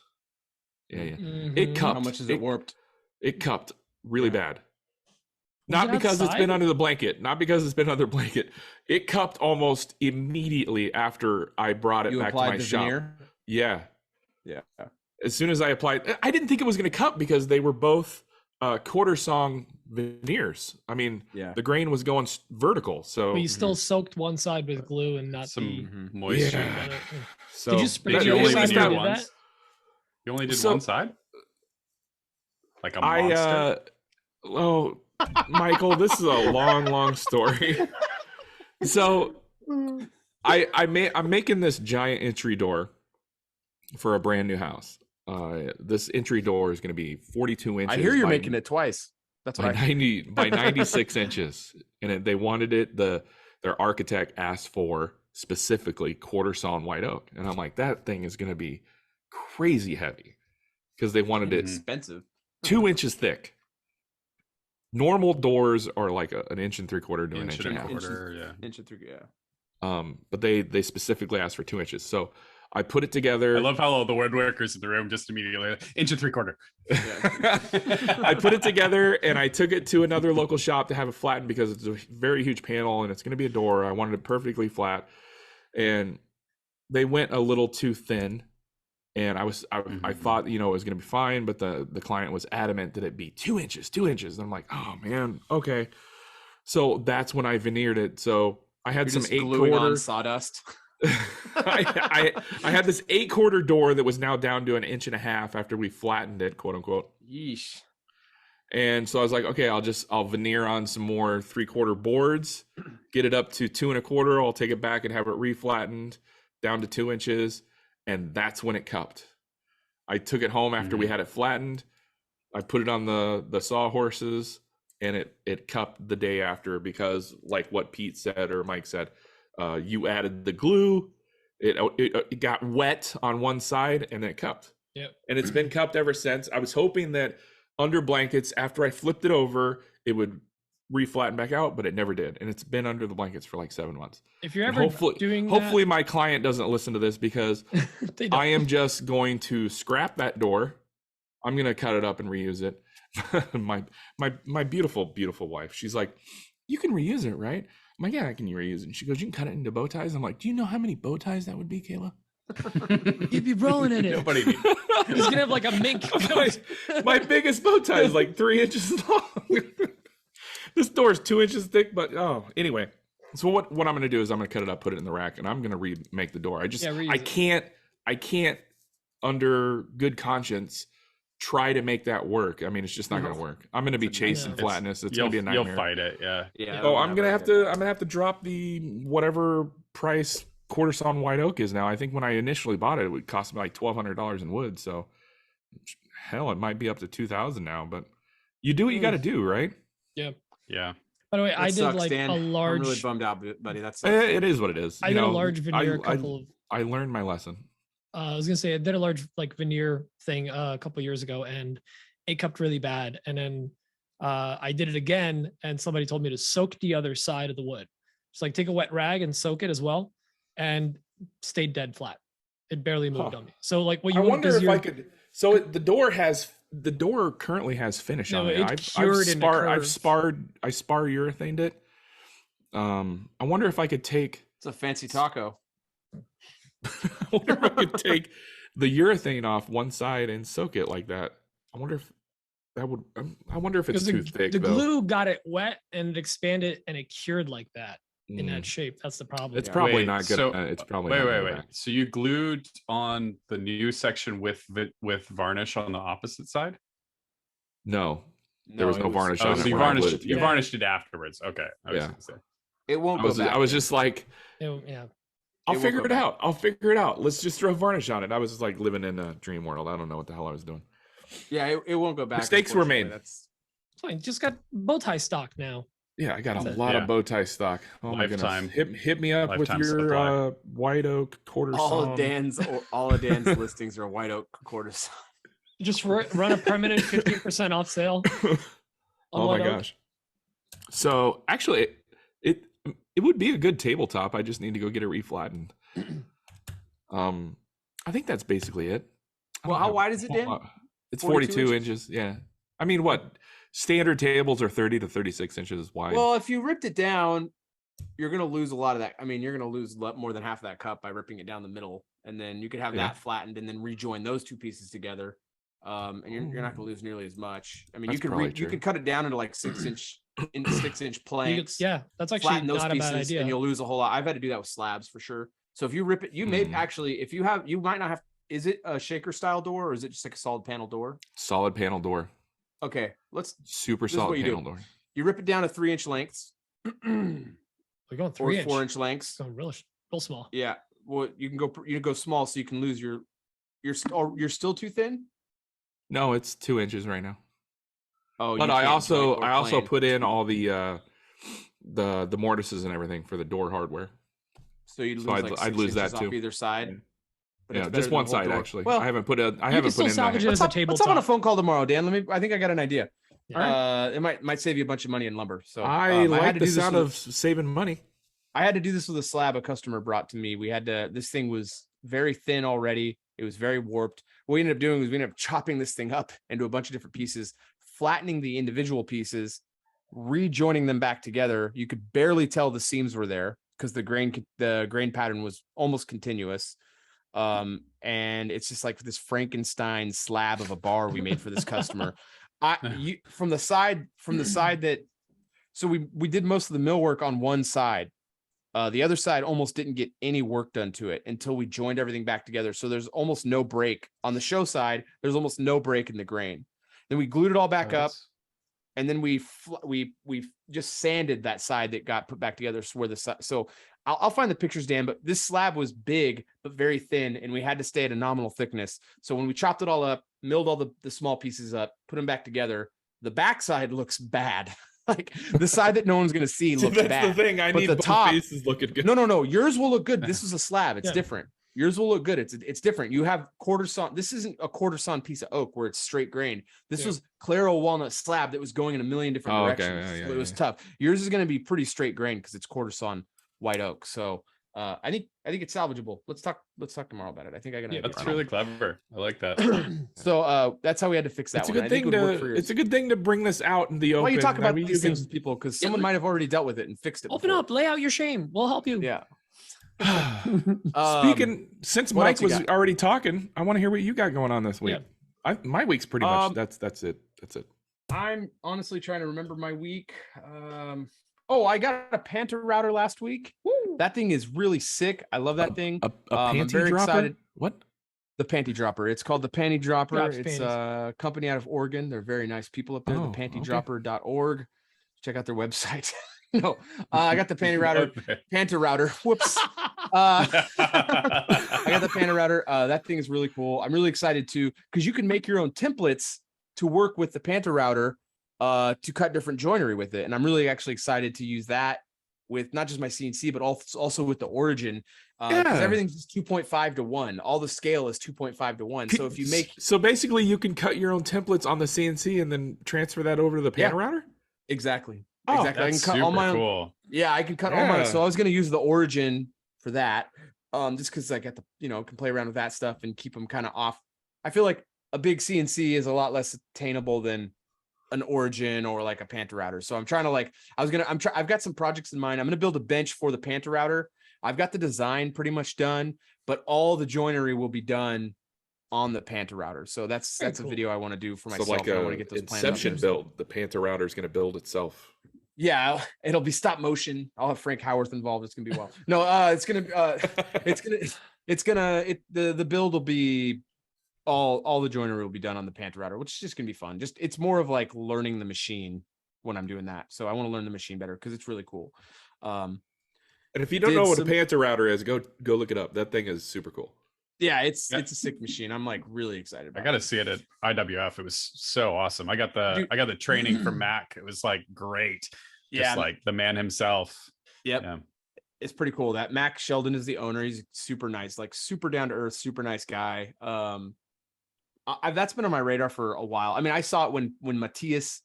Yeah. Mm-hmm. It cupped. How much is it warped? It cupped really bad. Was Not it because it's been outside? under the blanket. Not because it's been under the blanket. It cupped almost immediately after I brought it You back to my applied the shop. veneer? Yeah. Yeah. As soon as I applied, I didn't think it was going to cup because they were both quarter song veneers. I mean, Yeah. the grain was going vertical. So But you still soaked one side with glue and not Some the. moisture. Yeah. Did So you spray Did the you other only side veneer when you did once? that? You only did So- one side? Like a monster? Oh, Michael, this is a long story. So I'm making this giant entry door for a brand new house. This entry door is going to be 42 inches. I hear you're by- making it twice. That's by what I 96 inches, and they wanted it. Their architect asked for specifically quarter sawn white oak, and I'm like, that thing is going to be crazy heavy because they wanted it expensive. 2 inches thick. Normal doors are like an inch and 3/4 to an Inch inch and and a a half. quarter, yeah. Inch and 3, yeah. But they specifically asked for 2 inches, so I put it together. I love how all the woodworkers in the room just immediately inch and 3/4. I put it together and I took it to another local shop to have it flattened because it's a very huge panel and it's going to be a door. I wanted it perfectly flat, and they went a little too thin. And I thought, it was going to be fine, but the client was adamant that it be 2 inches. And I'm like, oh man, okay. So that's when I veneered it. So I had You're some just gluing 8/4 on sawdust. I had this 8/4 door that was now down to an inch and a half after we flattened it, quote unquote. Yeesh. And so I was like, okay, I'll veneer on some more 3/4 boards, get it up to 2 1/4. I'll take it back and have it reflattened down to 2 inches. And that's when it cupped. I took it home after we had it flattened. I put it on the sawhorses, and it cupped the day after because, like what Pete said or Mike said, you added the glue. It got wet on one side and it cupped. Yep. And it's been cupped ever since. I was hoping that under blankets, after I flipped it over, it would reflatten back out, but it never did. And it's been under the blankets for like 7 months. If you're And ever doing hopefully my client doesn't listen to this because they don't. I am just going to scrap that door. I'm going to cut it up and reuse it. my beautiful wife, she's like, you can reuse it, right? I'm like, yeah, I can reuse it. And she goes, you can cut it into bow ties. I'm like, do you know how many bow ties that would be, Kayla? You'd be rolling in it. Nobody needs. He's gonna have like a mink coat. my biggest bow tie is like 3 inches long. This door is 2 inches thick, but anyway. So what I'm going to do is I'm going to cut it up, put it in the rack, and I'm going to remake the door. I can't under good conscience try to make that work. I mean, it's just not going to work. I'm going to be chasing flatness. It's going to be a nightmare. You'll fight it, yeah. Yeah. So I'm going to have to drop the whatever price quarter sawn white oak is now. I think when I initially bought it, it would cost me like $1,200 in wood. So hell, it might be up to $2,000 now, but you do what you got to do, right? Yep. Yeah. By the way, That I did sucks, like Dan. a large. I'm really bummed out, buddy. That's It is what it is. I did a large veneer. I learned my lesson. I was gonna say I did a large like veneer thing a couple years ago, and it cupped really bad. And then I did it again, and somebody told me to soak the other side of the wood. Just like take a wet rag and soak it as well, and stayed dead flat. It barely moved on me. So like what you I wonder does if I could. So the door currently has finish on it. It cured in the I curves. spar urethaned it. I wonder if I could take. It's a fancy taco. I wonder if I could take the urethane off one side and soak it like that. I wonder if that would. I wonder if it's too thick. The though. glue got it wet and it expanded and it cured like that in that Mm. shape. That's the problem. It's probably Wait, not good. so- It's probably Wait. So you glued on the new section with varnish on the opposite side? No, there was no varnish Oh, on so it you when I glued varnished it you together. varnished it afterwards. Okay. I was Yeah. gonna say. It won't I go was back. I was just like, Yeah. I'll It won't figure go it back. out. I'll figure it out. Let's just throw varnish on it. I was just like living in a dream world. I don't know what the hell I was doing. Yeah, it won't go back. Mistakes were made. unfortunately. That's Fine. Just got bow tie stock now. Yeah, I got a That's it. lot Yeah. of bow tie stock. Oh my Lifetime. goodness. Hit me up with Lifetime your supply. white oak quarter All sawn. of Dan's listings are white oak quarters. Just run a permanent 15% off sale. Oh my gosh. So actually it would be a good tabletop. I just need to go get it reflattened. I think that's basically it. Well, how wide is it, Dan? It's 42 42 inches? inches. Yeah. I mean, what? Standard tables are 30 to 36 inches wide. Well, if you ripped it down, you're going to lose a lot of that. I mean, you're going to lose more than half of that cup by ripping it down the middle. And then you could have that flattened and then rejoin those two pieces together. And you're not going to lose nearly as much. I mean, That's you could cut it down into like 6-inch planks. That's actually flatten those not a pieces bad idea. and you'll lose a whole lot. I've had to do that with slabs for sure. So if you rip it, you may actually, if you might not have, is it a shaker style door or is it just like a solid panel door? Solid panel door. Okay, Super solid panel door. You rip it down to 3-inch lengths. We're going 3-inch. 4-inch lengths. Going real small. Yeah. Well, you can go small so you can lose you're still too thin. No, it's 2 inches right now. Oh, but I also put in all the mortises and everything for the door hardware. So I'd lose that too. Off either side. But yeah, just one side actually. Well, I haven't put in. Salvage it as a tabletop. Let's hop on a phone call tomorrow, Dan. I think I got an idea. Yeah. It might save you a bunch of money in lumber. So I like the sound of saving money. I had to do this with a slab a customer brought to me. This thing was very thin already. It was very warped. What we ended up doing was we ended up chopping this thing up into a bunch of different pieces, flattening the individual pieces, rejoining them back together. You could barely tell the seams were there because the grain pattern was almost continuous. And it's just like this Frankenstein slab of a bar we made for this customer. From the side that, so we did most of the millwork on one side. The other side almost didn't get any work done to it until we joined everything back together. So there's almost no break on the show side. There's almost no break in the grain. Then we glued it all back up, and then we just sanded that side that got put back together. So I'll find the pictures, Dan. But this slab was big but very thin, and we had to stay at a nominal thickness. So when we chopped it all up, milled all the small pieces up, put them back together, the backside looks bad. Like the side that no one's going to see looks bad. That's the thing. I need the both top pieces looking good. No. Yours will look good. This is a slab. It's different. Yours will look good. It's different. You have quarter sawn. This isn't a quarter sawn piece of oak where it's straight grain. This was Claro walnut slab that was going in a million different directions. So it was tough. Yours is going to be pretty straight grain because it's quarter sawn white oak. So I think it's salvageable. Let's talk tomorrow about it. I think I got. Yeah, that's really clever. I like that. So that's how we had to fix that. It's a good thing it's a good thing to bring this out in the open. Well, you talk about these things with people because someone might have already dealt with it and fixed it. Open up, lay out your shame. We'll help you. Yeah. Speaking, since Mike was already talking, I want to hear what you got going on this week. Yeah. My week's pretty much that's it. I'm honestly trying to remember my week. I got a Panther router last week. Woo. That thing is really sick. I love that thing. A panty dropper? Excited. What? The panty dropper. It's called the Panty Dropper. It's a company out of Oregon. They're very nice people up there. thepantydropper.org. Check out their website. No, I got the panty router, Panther router. Whoops. I got the Panther router. That thing is really cool. I'm really excited because you can make your own templates to work with the Panther router to cut different joinery with it. And I'm really actually excited to use that with not just my CNC, but also with the Origin. Because everything's just 2.5 to 1. All the scale is 2.5 to 1. So if you so basically you can cut your own templates on the CNC and then transfer that over to the Panther router? Exactly. Oh, exactly. I can cut all my own. Cool. Yeah, I can cut all my. So I was going to use the Origin for that, just because I get can play around with that stuff and keep them kind of off. I feel like a big CNC is a lot less attainable than an Origin or like a Panther router. So I'm trying to I've got some projects in mind. I'm going to build a bench for the Panther router. I've got the design pretty much done, but all the joinery will be done on the Panther router. So that's a video I want to do for myself. So like I want to get those Inception build. The Panther router is going to build itself. Yeah, it'll be stop motion. I'll have Frank Howarth involved. It's gonna be the build will be all the joinery will be done on the Panther router, which is just gonna be fun. It's more of like learning the machine when I'm doing that. So I want to learn the machine better because it's really cool. And if you don't know what a Panther router is, go look it up. That thing is super cool. Yeah, it's a sick machine. I'm like really excited about I got to see it at IWF. It was so awesome. I got the training from Mac. It was like great. just like the man himself. Yep. Yeah. It's pretty cool. That Mac Sheldon is the owner. He's super nice, like super down to earth, super nice guy. That's been on my radar for a while. I mean, I saw it when Matthias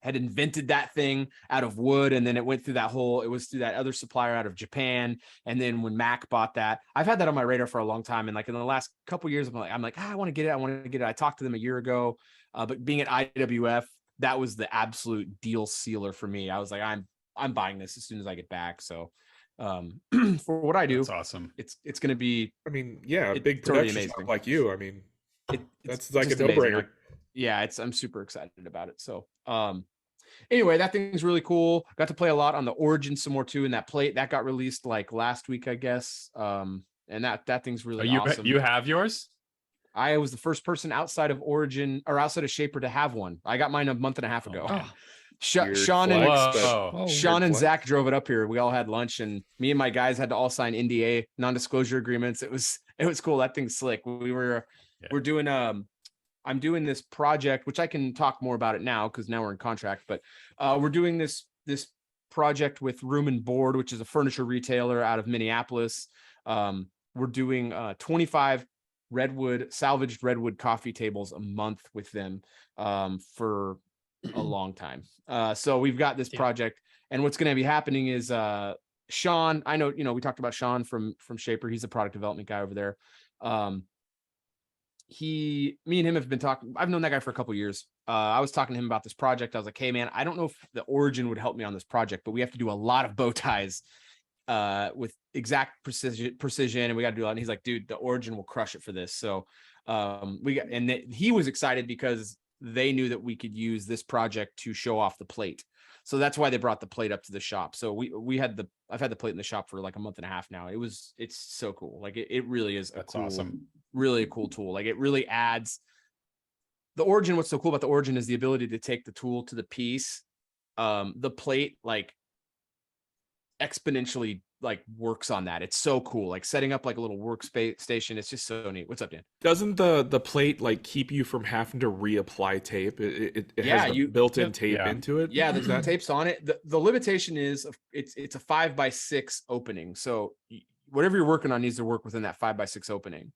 had invented that thing out of wood, and then it went through it was through that other supplier out of Japan. And then when Mac bought that, I've had that on my radar for a long time. And like in the last couple years, I'm like, I want to get it. I want to get it. I talked to them a year ago, but being at IWF, that was the absolute deal sealer for me. I was like, I'm buying this as soon as I get back. So for what I do, that's awesome. It's going to be, I mean, yeah, a big totally production amazing. shop like you. I mean, it's that's like a just amazing. no-brainer. Like, yeah, I'm super excited about it. So, anyway, that thing's really cool. Got to play a lot on the Origin some more too. And that plate that got released like last week, I guess. And that thing's really awesome. You have yours? I was the first person outside of Origin or outside of Shaper to have one. I got mine a month and a half ago. Sean and Zach drove it up here. We all had lunch, and me and my guys had to all sign NDA, non-disclosure agreements. It was cool. That thing's slick. We're doing I'm doing this project, which I can talk more about it now because now we're in contract, but we're doing this project with Room and Board, which is a furniture retailer out of Minneapolis. We're doing 25 salvaged redwood coffee tables a month with them for a long time. So we've got this project, and what's going to be happening is Sean, I know, we talked about Sean from Shaper. He's a product development guy over there. Me and him have been talking. I've known that guy for a couple of years. I was talking to him about this project. I was like, hey man, I don't know if the Origin would help me on this project, but we have to do a lot of bow ties with exact precision, and we got to do a lot. And he's like, dude, the Origin will crush it for this. So he was excited because they knew that we could use this project to show off the plate. So that's why they brought the plate up to the shop. So I've had the plate in the shop for like a month and a half now. It's so cool. Like it really is awesome. Really a cool tool. Like it really adds the Origin. What's so cool about the Origin is the ability to take the tool to the piece. The plate like exponentially like works on that. It's so cool. Like setting up like a little workstation. It's just so neat. What's up, Dan? Doesn't the plate like keep you from having to reapply tape? It has the built-in tape into it. Yeah, there's tapes on it. The limitation is it's a 5x6 opening. So whatever you're working on needs to work within that 5x6 opening.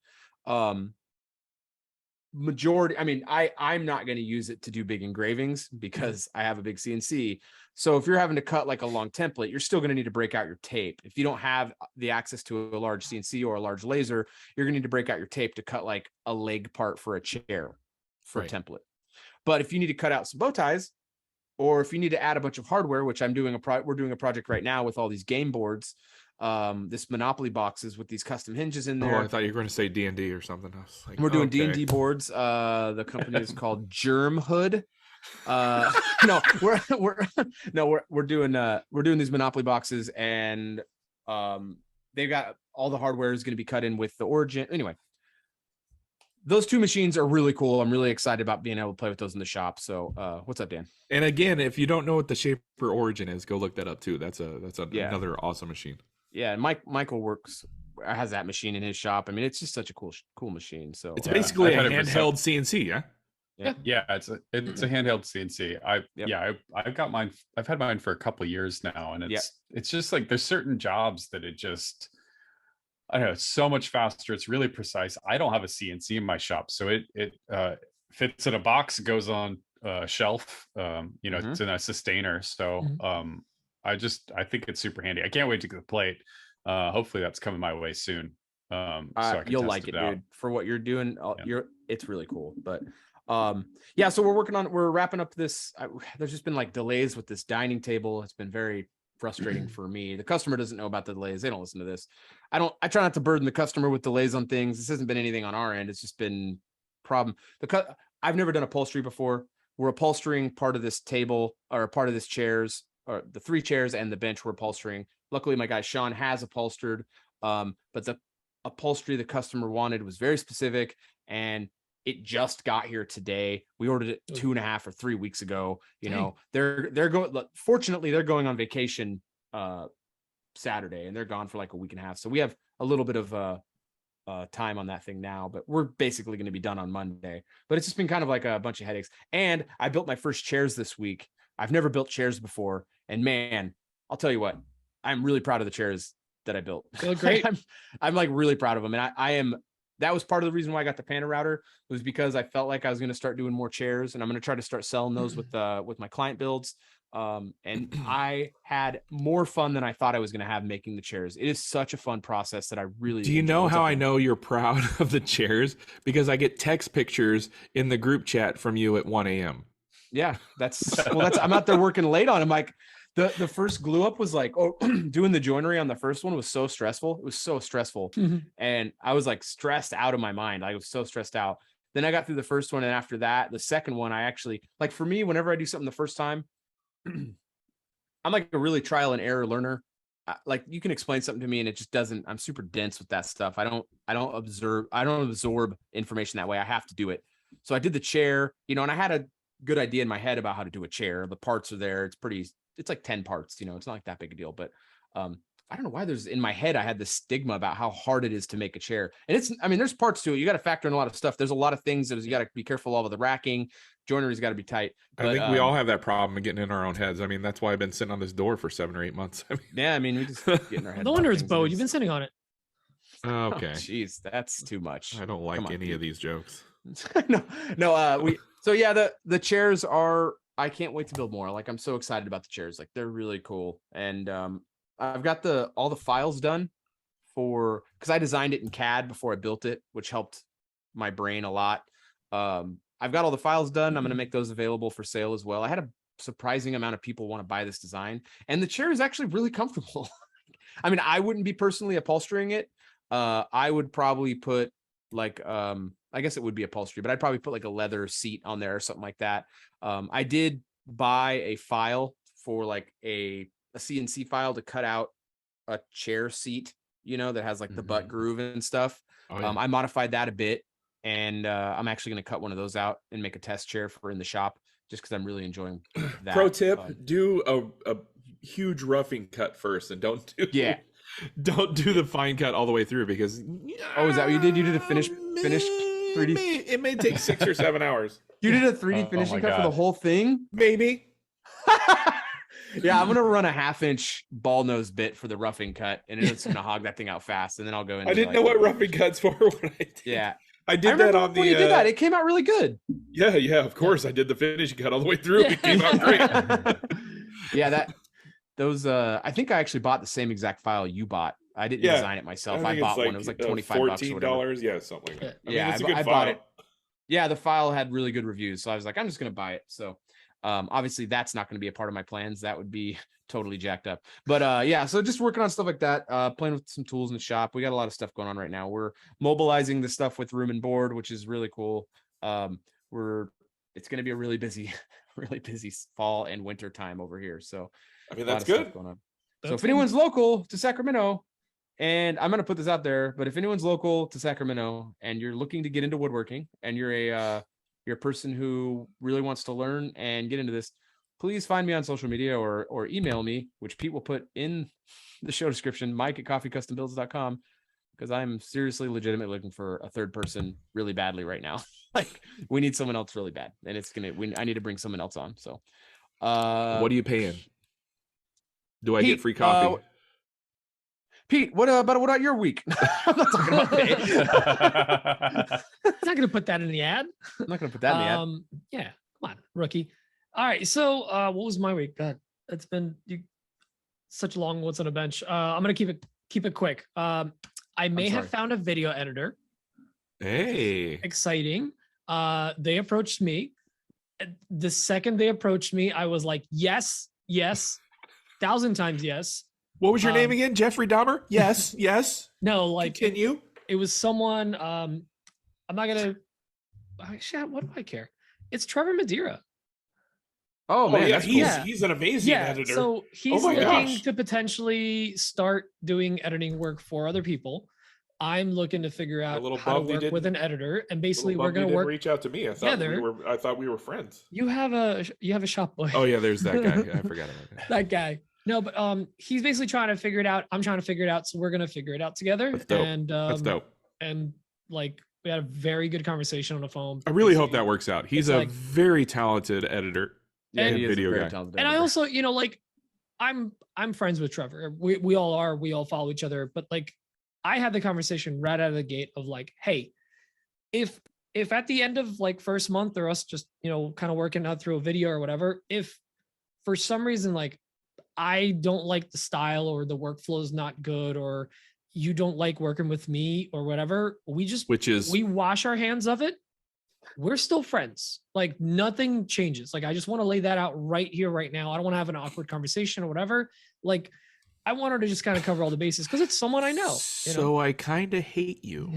Majority, I mean, I'm not going to use it to do big engravings because I have a big CNC. So if you're having to cut like a long template, you're still going to need to break out your tape. If you don't have the access to a large CNC or a large laser, you're going to need to break out your tape to cut like a leg part for a chair for a template. But if you need to cut out some bow ties, or if you need to add a bunch of hardware, which we're doing a project right now with all these game boards, this Monopoly boxes with these custom hinges in there. Oh, I thought you were going to say D&D or something. I was like, we're doing D&D boards. The company is called Germ Hood. We're doing these Monopoly boxes, and they've got all the hardware is going to be cut in with the Origin. Anyway, those two machines are really cool. I'm really excited about being able to play with those in the shop. So what's up, Dan? And again, if you don't know what the Shaper Origin is, go look that up too. That's another awesome machine. Yeah, and Michael has that machine in his shop. I mean, it's just such a cool machine. So it's basically a handheld CNC, yeah. Yeah, it's a handheld CNC. I've got mine. I've had mine for a couple of years now, and it's just like there's certain jobs that it just, I don't know, it's so much faster. It's really precise. I don't have a CNC in my shop, so it fits in a box, goes on a shelf. It's in a sustainer. So I think it's super handy. I can't wait to get the plate. Hopefully that's coming my way soon. So you'll like it, dude. For what you're doing, it's really cool. But so we're wrapping up this. There's just been like delays with this dining table. It's been very frustrating for me. The customer doesn't know about the delays. They don't listen to this. I try not to burden the customer with delays on things. This hasn't been anything on our end. It's just been problem. I've never done upholstery before. We're upholstering part of this table or part of this chairs, or the 3 chairs and the bench we're upholstering. Luckily, my guy Sean has upholstered, but the upholstery the customer wanted was very specific, and it just got here today. We ordered it 2.5 or 3 weeks ago. They're going. Fortunately, they're going on vacation Saturday, and they're gone for like a week and a half. So we have a little bit of time on that thing now, but we're basically going to be done on Monday. But it's just been kind of like a bunch of headaches. And I built my first chairs this week. I've never built chairs before, And man, I'll tell you what, I'm really proud of the chairs that I built. They look great. I'm like really proud of them. And I am, that was part of the reason why I got the Panda router, was because I felt like I was going to start doing more chairs, and I'm going to try to start selling those with my client builds. And I had more fun than I thought I was going to have making the chairs. It is such a fun process that I really Do you know how I know you're proud of the chairs? Because I get text pictures in the group chat from you at 1 a.m. Yeah, that's I'm out there working late on them. Like the first glue up was like, doing the joinery on the first one was so stressful. It was so stressful. And I was like stressed out of my mind. I was so stressed out. Then I got through the first one. And after that, the second one, I actually, like, for me, whenever I do something the first time, I'm like a really trial and error learner. Like, you can explain something to me and it just doesn't, I'm super dense with that stuff. I don't absorb information that way. I have to do it. So I did the chair, and I had a good idea in my head about how to do a chair. The parts are there. It's like 10 parts, it's not like that big a deal, but I don't know why in my head, I had this stigma about how hard it is to make a chair. And there's parts to it. You got to factor in a lot of stuff. There's a lot of things that you got to be careful of the racking. Joinery's got to be tight. But, I think we all have that problem of getting in our own heads. That's why I've been sitting on this door for 7 or 8 months. We just get in our heads. No wonder it's Bo. You've been sitting on it. Okay. Jeez, that's too much. I don't like any of these jokes. No. So yeah, the chairs are, I can't wait to build more. Like, I'm so excited about the chairs. Like, they're really cool. And I've got all the files done because I designed it in CAD before I built it, which helped my brain a lot. I've got all the files done. I'm going to make those available for sale as well. I had a surprising amount of people want to buy this design, and the chair is actually really comfortable. I wouldn't be personally upholstering it. I would probably put like, I guess it would be upholstery, but I'd probably put like a leather seat on there or something like that. I did buy a file for like a CNC file to cut out a chair seat, that has like the butt groove and stuff. Oh, yeah. I modified that a bit, and I'm actually going to cut one of those out and make a test chair for in the shop, just because I'm really enjoying that. Pro tip, do a huge roughing cut first, and don't do the fine cut all the way through, because is that what you did? You did a finished 3D? It may take 6 or 7 hours. You did a 3D finishing cut for the whole thing? Maybe. Yeah, I'm gonna run a 1/2-inch ball nose bit for the roughing cut, and it's gonna hog that thing out fast, and then I'll go in. I didn't know what roughing cuts were when I did. Yeah, I did that on the. When you did that, it came out really good. Yeah, of course. I did the finishing cut all the way through. It came out great. Yeah, those. I think I actually bought the same exact file you bought. I didn't design it myself. I bought one. It was like $25 $14. Yeah, something like that. It's a good I file. bought it. Yeah, the file had really good reviews, so I was like, I'm just gonna buy it. So. Obviously that's not going to be a part of my plans. That would be totally jacked up. But yeah, so just working on stuff like that, playing with some tools in the shop. We got a lot of stuff going on right now. We're mobilizing the stuff with room and board, which is really cool. It's going to be a really busy fall and winter time over here. So that's good. Going on. So if anyone's local to Sacramento, and I'm going to put this out there, but if anyone's local to Sacramento and you're looking to get into woodworking, and you're a person who really wants to learn and get into this, please find me on social media or email me, which Pete will put in the show description, mike@coffeecustombuilds.com, because I'm seriously legitimately looking for a third person really badly right now. Like, we need someone else really bad, and I need to bring someone else on. So what are you paying? Do I get free coffee? Pete, what about your week? I'm not talking about pay. I'm not going to put that in the ad. I'm not going to put that in the ad. Yeah, come on, rookie. All right, so what was my week? God, it's been such long what's on a bench. I'm going to keep it quick. I may have found a video editor. Hey. Exciting. They approached me. The second they approached me, I was like, yes, 1,000 times yes. What was your name again? Jeffrey Dahmer? Yes. No, like, continue. It was someone. I'm not gonna. Actually, what do I care? It's Trevor Madeira. Oh man, yeah, he's an amazing editor. So he's looking to potentially start doing editing work for other people. I'm looking to figure out how to work with an editor, and basically we're going to work. Reach out to me. I thought we were friends. You have a shop boy. Oh yeah, there's that guy. I forgot about that. That guy. No, but he's basically trying to figure it out. I'm trying to figure it out, so we're gonna figure it out together. That's dope. And that's dope. And like, we had a very good conversation on the phone. I really hope that works out. He's a very talented editor. Yeah, and video guy. And I also, like, I'm friends with Trevor. We all are. We all follow each other. But like, I had the conversation right out of the gate of like, hey, if at the end of like first month or us just, you know, kind of working out through a video or whatever, if for some reason like I don't like the style or the workflow is not good or you don't like working with me or whatever, we wash our hands of it. We're still friends. Like nothing changes. Like I just want to lay that out right here, right now. I don't want to have an awkward conversation or whatever. Like I want her to just kind of cover all the bases because it's someone I know. So I kind of hate you.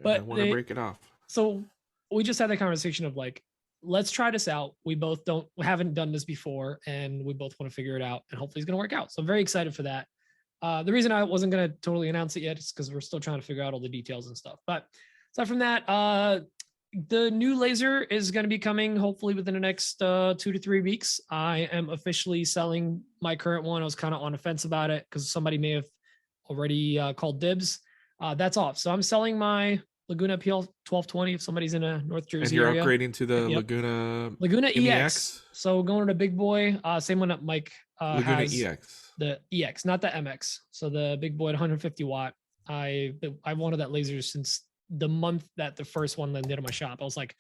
But I want to break it off. So we just had that conversation of like, let's try this out. We both haven't done this before and we both want to figure it out and hopefully it's going to work out. So I'm very excited for that. The reason I wasn't going to totally announce it yet is because we're still trying to figure out all the details and stuff. But aside from that, the new laser is going to be coming hopefully within the next 2 to 3 weeks. I am officially selling my current one. I was kind of on the fence about it because somebody may have already called dibs. That's off. So I'm selling my Laguna PL 1220 if somebody's in a North Jersey area. And you're upgrading to the Laguna EX. So going to the big boy, same one that Mike Laguna has. EX. The EX, not the MX. So the big boy 150 watt. I wanted that laser since the month that the first one landed in my shop. I was like,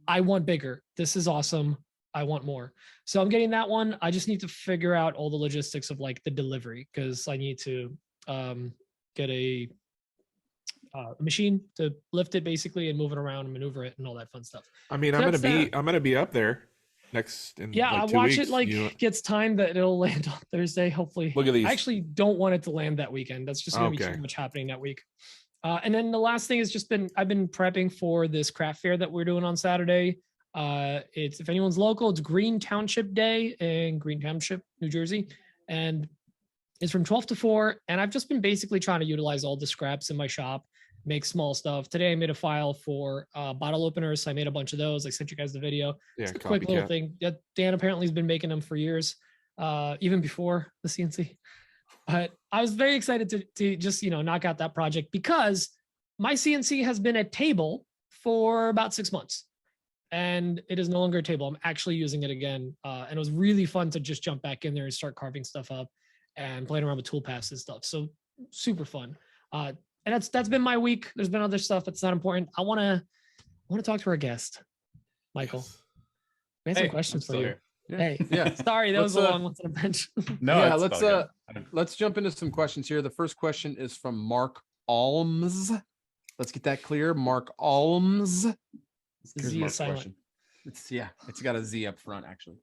I want bigger. This is awesome. I want more. So I'm getting that one. I just need to figure out all the logistics of like the delivery because I need to get a machine to lift it basically and move it around and maneuver it and all that fun stuff. I mean, I'm gonna be up there next in I like 2 watch weeks. it like gets time that it'll land on Thursday hopefully. Look at these. I actually don't want it to land that weekend. That's just gonna be too much happening that week. And then the last thing has just been I've been prepping for this craft fair that we're doing on Saturday. It's if anyone's local, it's Green Township Day in Green Township, New Jersey, and it's from 12 to 4. And I've just been basically trying to utilize all the scraps in my shop, make small stuff. Today I made a file for bottle openers. So I made a bunch of those. I sent you guys the video. It's a quick little thing. Dan apparently has been making them for years, even before the CNC. But I was very excited to just, knock out that project because my CNC has been a table for about 6 months and it is no longer a table. I'm actually using it again. And it was really fun to just jump back in there and start carving stuff up and playing around with tool paths and stuff. So super fun. And that's been my week. There's been other stuff that's not important. I want to talk to our guest, Michael. Yes. We had some questions for you. Yeah. Hey, yeah. Sorry, that was a long one to the bench. No, yeah, let's jump into some questions here. The first question is from Mark Alms. Let's get that clear. Mark Alms. The Z is silent. It's got a Z up front actually.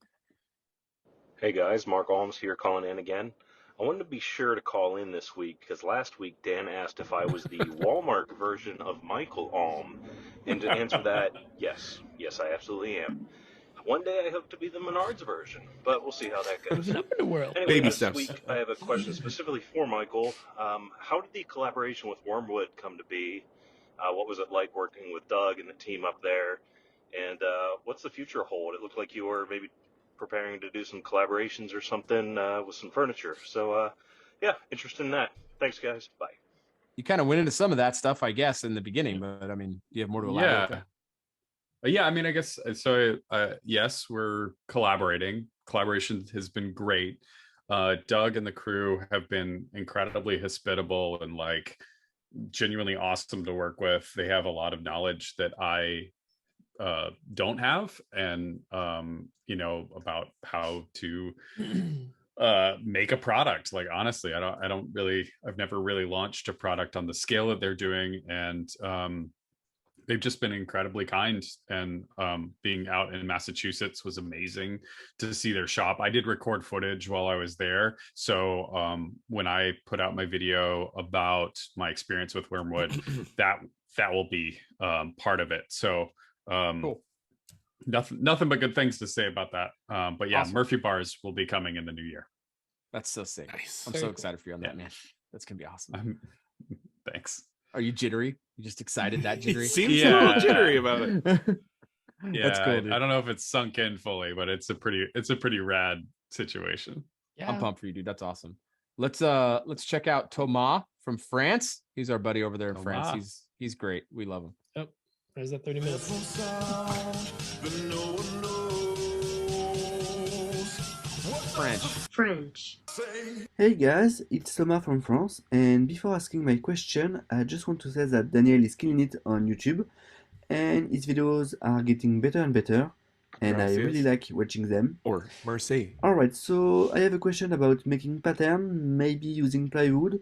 Hey guys, Mark Alms here calling in again. I wanted to be sure to call in this week because last week Dan asked if I was the Walmart version of Michael Alm, and to answer that, yes, I absolutely am. One day I hope to be the Menards version, but we'll see how that goes. Up in the world. Anyway, Baby this steps. week I have a question specifically for Michael. How did the collaboration with Wormwood come to be? What was it like working with Doug and the team up there? And what's the future hold? It looked like you were maybe preparing to do some collaborations or something with some furniture. So, interested in that. Thanks, guys. Bye. You kind of went into some of that stuff, I guess, in the beginning, but I mean, you have more to elaborate. Yeah, I mean, I guess so. Yes, we're collaborating. Collaboration has been great. Doug and the crew have been incredibly hospitable and like genuinely awesome to work with. They have a lot of knowledge that I don't have, and about how to make a product. Like honestly, I've never really launched a product on the scale that they're doing, and they've just been incredibly kind, and being out in Massachusetts was amazing to see their shop. I did record footage while I was there. So when I put out my video about my experience with Wormwood, that will be part of it. So cool. Nothing but good things to say about that. But yeah, awesome. Murphy Bars will be coming in the new year. That's so sick. Nice. I'm Very so cool. Excited for you on that, man. That's going to be awesome. Thanks. Are you jittery? You just excited that jittery? He seems a little jittery about it. Yeah, that's cool, I don't know if it's sunk in fully, but it's a pretty rad situation. Yeah. I'm pumped for you, dude. That's awesome. Let's check out Thomas from France. He's our buddy over there in France. He's great. We love him. Yep. There's that 30 minutes. French. Hey guys, it's Thomas from France, and before asking my question, I just want to say that Daniel is killing it on YouTube, and his videos are getting better and better, and I really Gracias. like watching them. Or merci. Alright, so I have a question about making pattern, maybe using plywood.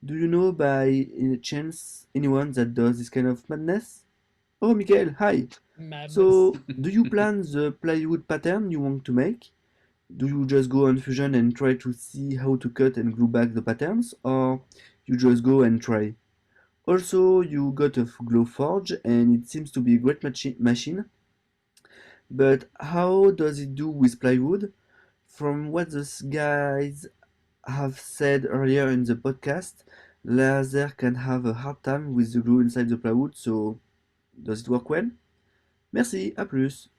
Do you know by any chance anyone that does this kind of madness? Oh, Mikael, hi! Madness. So, do you plan the plywood pattern you want to make? Do you just go on Fusion and try to see how to cut and glue back the patterns, or you just go and try? Also, you got a Glowforge and it seems to be a great machine, but how does it do with plywood? From what those guys have said earlier in the podcast, laser can have a hard time with the glue inside the plywood, so does it work well? Merci, à plus.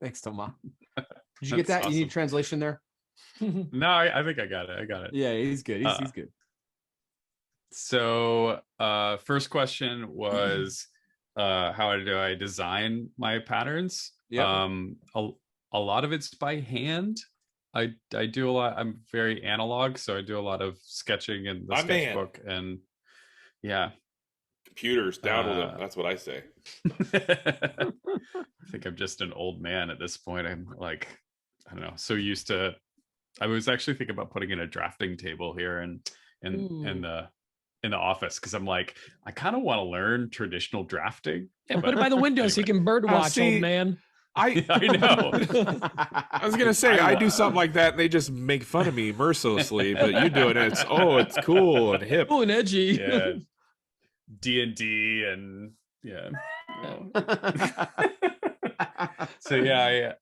Thanks, Thomas. Did you get that? Awesome. You need translation there? No, I think I got it. Yeah, he's good. He's good. So first question was how do I design my patterns? Yeah. A lot of it's by hand. I do a lot. I'm very analog, so I do a lot of sketching in the sketchbook, and yeah. Computers down with them. That's what I say. I think I'm just an old man at this point. I'm like, I don't know, so used to. I was actually thinking about putting in a drafting table here in the office, because I'm like, I kind of want to learn traditional drafting. Yeah, put it by the window so you can bird watch, old man. I know. I was gonna say I do something like that, and they just make fun of me mercilessly. But you do it, and it's cool and hip. Oh, and edgy. Yeah. D&D and yeah. So yeah,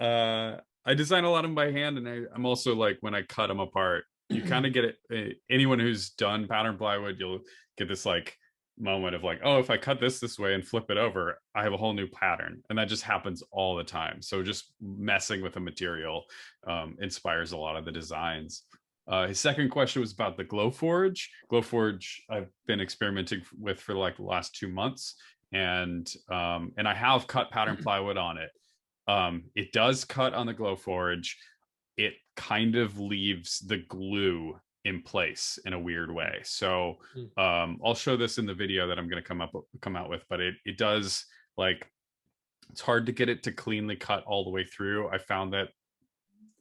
I design a lot of them by hand, and I'm also like, when I cut them apart, you kind of get it. Anyone who's done pattern plywood, you'll get this like moment of like, oh, if I cut this way and flip it over, I have a whole new pattern, and that just happens all the time. So just messing with the material inspires a lot of the designs. His second question was about the Glowforge. Glowforge I've been experimenting with for like the last 2 months, and I have cut pattern plywood on it. It does cut on the Glowforge. It kind of leaves the glue in place in a weird way. So I'll show this in the video that I'm going to come out with, but it does, like, it's hard to get it to cleanly cut all the way through. I found that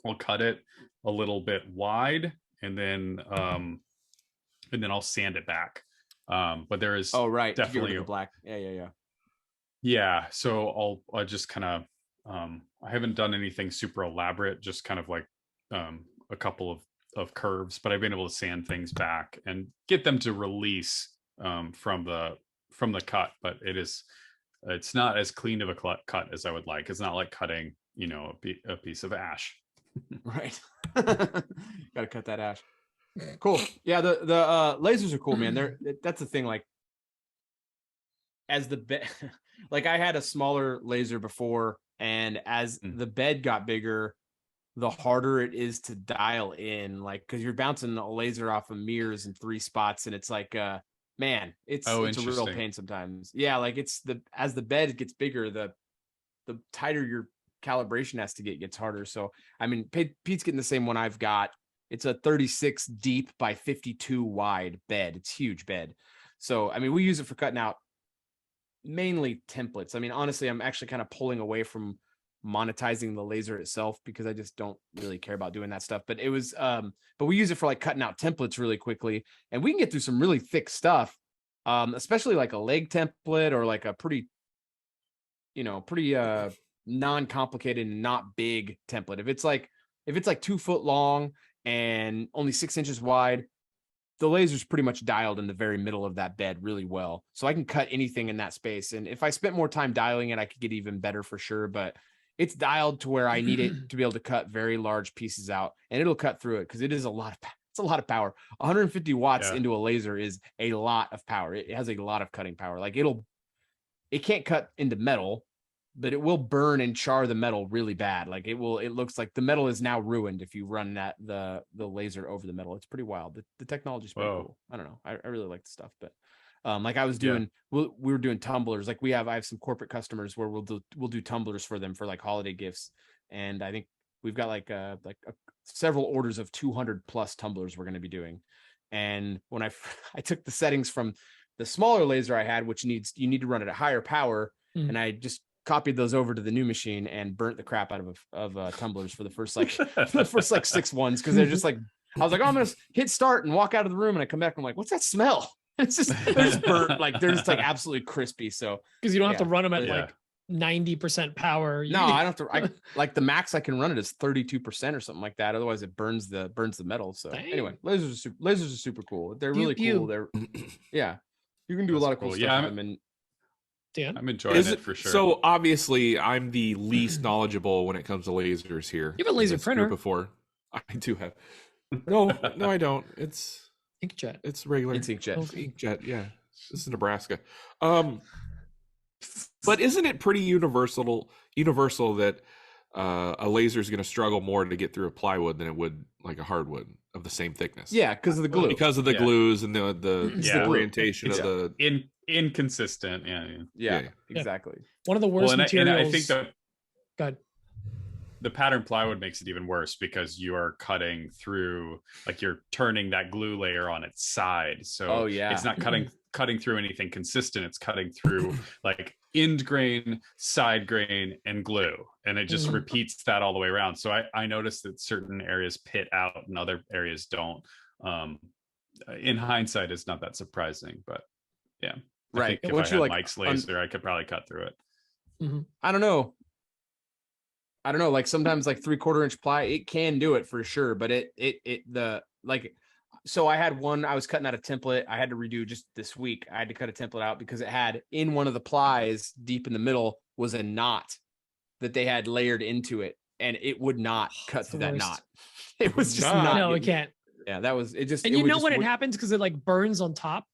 I'll cut it a little bit wide, and then I'll sand it back. But there is definitely the black. Yeah. So I'll just kind of I haven't done anything super elaborate, just kind of like a couple of curves, but I've been able to sand things back and get them to release from the cut. But it's not as clean of a cut as I would like. It's not like cutting, a piece of ash. Right. Gotta cut that ash. Cool. Yeah, the lasers are cool, man. That's the thing. Like, as the bed, like, I had a smaller laser before, and as the bed got bigger, the harder it is to dial in, like, because you're bouncing a laser off of mirrors in 3 spots, and it's like, man, it's a real pain sometimes. Yeah, like, as the bed gets bigger, the tighter your calibration has to gets harder. So I mean, Pete's getting the same one I've got. It's a 36 deep by 52 wide bed. It's a huge bed. So I mean, we use it for cutting out mainly templates. I mean, honestly, I'm actually kind of pulling away from monetizing the laser itself, because I just don't really care about doing that stuff. But it was but we use it for like cutting out templates really quickly, and we can get through some really thick stuff, especially like a leg template, or like a pretty non-complicated and not big template. If it's like 2 foot long and only 6 inches wide, the laser's pretty much dialed in the very middle of that bed really well. So I can cut anything in that space. And if I spent more time dialing it, I could get even better for sure. But it's dialed to where I need it to be able to cut very large pieces out, and it'll cut through it, because it is a lot of power. 150 watts into a laser is a lot of power. It has a lot of cutting power. Like, it can't cut into metal, but it will burn and char the metal really bad. Like, it looks like the metal is now ruined if you run the laser over the metal. It's pretty wild. The technology is pretty cool. I don't know. I really like the stuff, but Like I was doing, we were doing tumblers. Like I have some corporate customers where we'll do tumblers for them for like holiday gifts. And I think we've got several orders of 200 plus tumblers we're going to be doing. And when I took the settings from the smaller laser I had, which you need to run it at higher power. And I just copied those over to the new machine and burnt the crap out of tumblers for the first like 6 ones. Cause they're just like, I was like, oh, I'm going to hit start and walk out of the room. And I come back and I'm like, what's that smell? It's just, they're just burnt. Like they're just like absolutely crispy. So, because you don't have to run them at like 90% power. No, I don't have to. Like the max I can run it is 32% or something like that. Otherwise it burns the metal. So anyway, lasers are super cool. They're really cool. They're you can do a lot of cool stuff with them. And Dan? I'm enjoying it for sure. So obviously I'm the least knowledgeable when it comes to lasers here. You have a laser printer before. I do have. No, I don't. It's inkjet. It's regular. It's inkjet. Okay. Inkjet, yeah. This is Nebraska. But isn't it pretty universal that a laser is going to struggle more to get through a plywood than it would like a hardwood of the same thickness? Yeah, because of the glue. Because of the glues and the orientation of the inconsistent. Yeah, exactly. One of the worst materials. And I think God. The pattern plywood makes it even worse because you are cutting through, like you're turning that glue layer on its side. So it's not cutting through anything consistent. It's cutting through like end grain, side grain, and glue. And it just repeats that all the way around. So I noticed that certain areas pit out and other areas don't. In hindsight, it's not that surprising, but yeah. Right. I think if I had Mike's laser, I could probably cut through it. I don't know. Like sometimes like 3/4 inch ply, it can do it for sure. But so I had one, I was cutting out a template. I had to redo just this week. I had to cut a template out because it had in one of the plies deep in the middle was a knot that they had layered into it. And it would not cut through that knot. It was just not. No, it can't. Yeah, that was, it just. And you know when it happens because it like burns on top?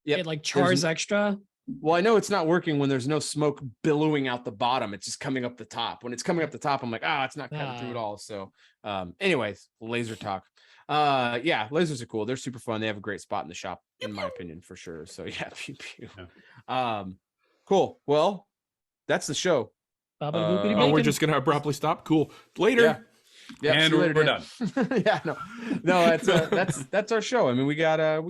Yeah. It like chars extra. Well, I know it's not working when there's no smoke billowing out the bottom. It's just coming up the top. When it's coming up the top, I'm like, it's not cutting through at all. So anyways, laser talk. Lasers are cool. They're super fun. They have a great spot in the shop, in my opinion, for sure. So pew, pew. Cool. Well, that's the show. We're just gonna abruptly stop. Cool. Later. Yeah, and we're done. no, that's our show. I mean, we got a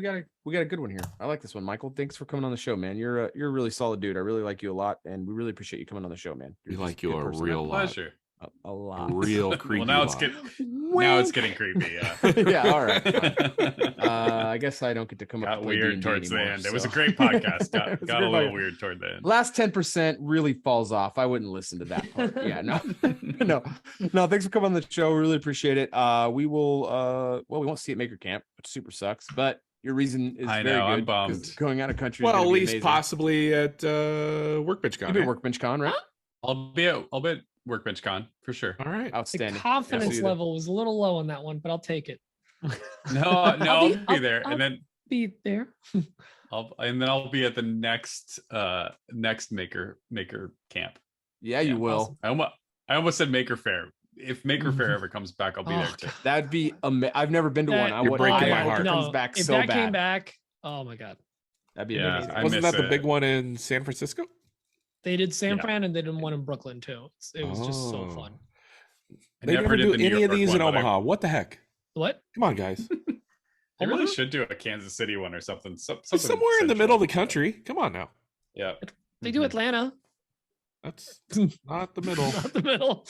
good one here. I like this one, Michael. Thanks for coming on the show, man. You're a really solid dude. I really like you a lot, and we really appreciate you coming on the show, man. We like you a real lot. Pleasure. A lot. Real creepy. Well, now it's getting creepy. Yeah. Yeah. All right. I guess I don't get to come up. Got weird towards the end. It was a great podcast. Got a little weird toward the end. Last 10% really falls off. I wouldn't listen to that part. Yeah. No. Thanks for coming on the show. Really appreciate it. We will. We won't see it at Maker Camp, which super sucks. But your reason is very good. I'm bummed. Going out of country. Well, at least possibly at Workbench Con. You'll be Workbench Con, right? I'll be at Workbench Con for sure. All right. Outstanding. The confidence level was a little low on that one, but I'll take it. I'll be there, and then be there. I'll be at the next Maker Camp. Yeah, you will. Awesome. I almost said Maker Fair. If Maker Fair ever comes back, I'll be there too. That'd be I've never been to one. You're breaking my heart. Comes back if so that bad. Came back, oh my god, that'd be amazing. Wasn't that the big one in San Francisco? They did San Fran and they did one in Brooklyn too. It was just so fun. They never do any of these in Omaha. What the heck? What? Come on, guys. They really should do a Kansas City one or something. Somewhere in the middle of the country. Come on now. Yeah. They do Atlanta. That's not the middle. Not the middle.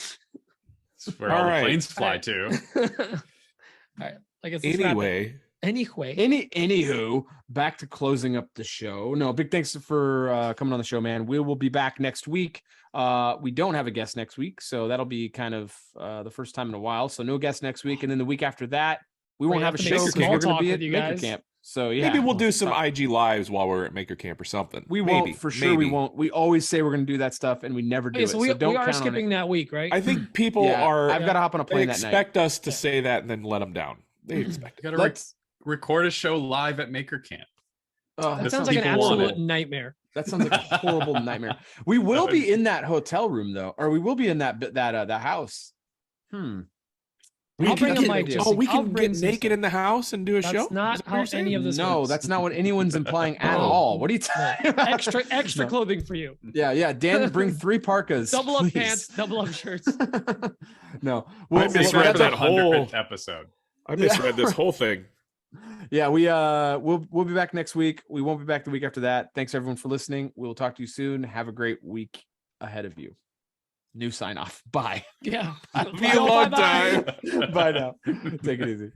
It's where all the planes fly to. All right. I guess Anywho, back to closing up the show. No, big thanks for coming on the show, man. We will be back next week. We don't have a guest next week, so that'll be kind of the first time in a while. So no guest next week, and then the week after that, we won't have a show because we're going to be at Maker Camp. So yeah, maybe we'll do some IG lives while we're at Maker Camp or something. We won't for sure. We won't. We always say we're going to do that stuff, and we never do it. So we are skipping that week, right? I think people are. I've got to hop on a plane that night. Expect us to say that and then let them down. They expect it. Record a show live at Maker Camp. That sounds like an absolute nightmare. That sounds like a horrible nightmare. We will be in that hotel room though, or we will be in that house. I'll bring a get, mic. Jesse. we I'll can bring get some naked stuff. in the house and do a show. That's not Is that what how you're saying? any of this No, works. that's not what anyone's implying at No. all. What are you talking about? Extra No. clothing for you. Yeah. Dan, bring 3 parkas. Double up please. pants, double up shirts. No. I misread that whole 100th episode. I misread this whole thing. Yeah, we'll be back next week. We won't be back the week after that. Thanks everyone for listening. We'll talk to you soon. Have a great week ahead of you. New sign off. Bye. Yeah. Be a long time. Bye now. Take it easy.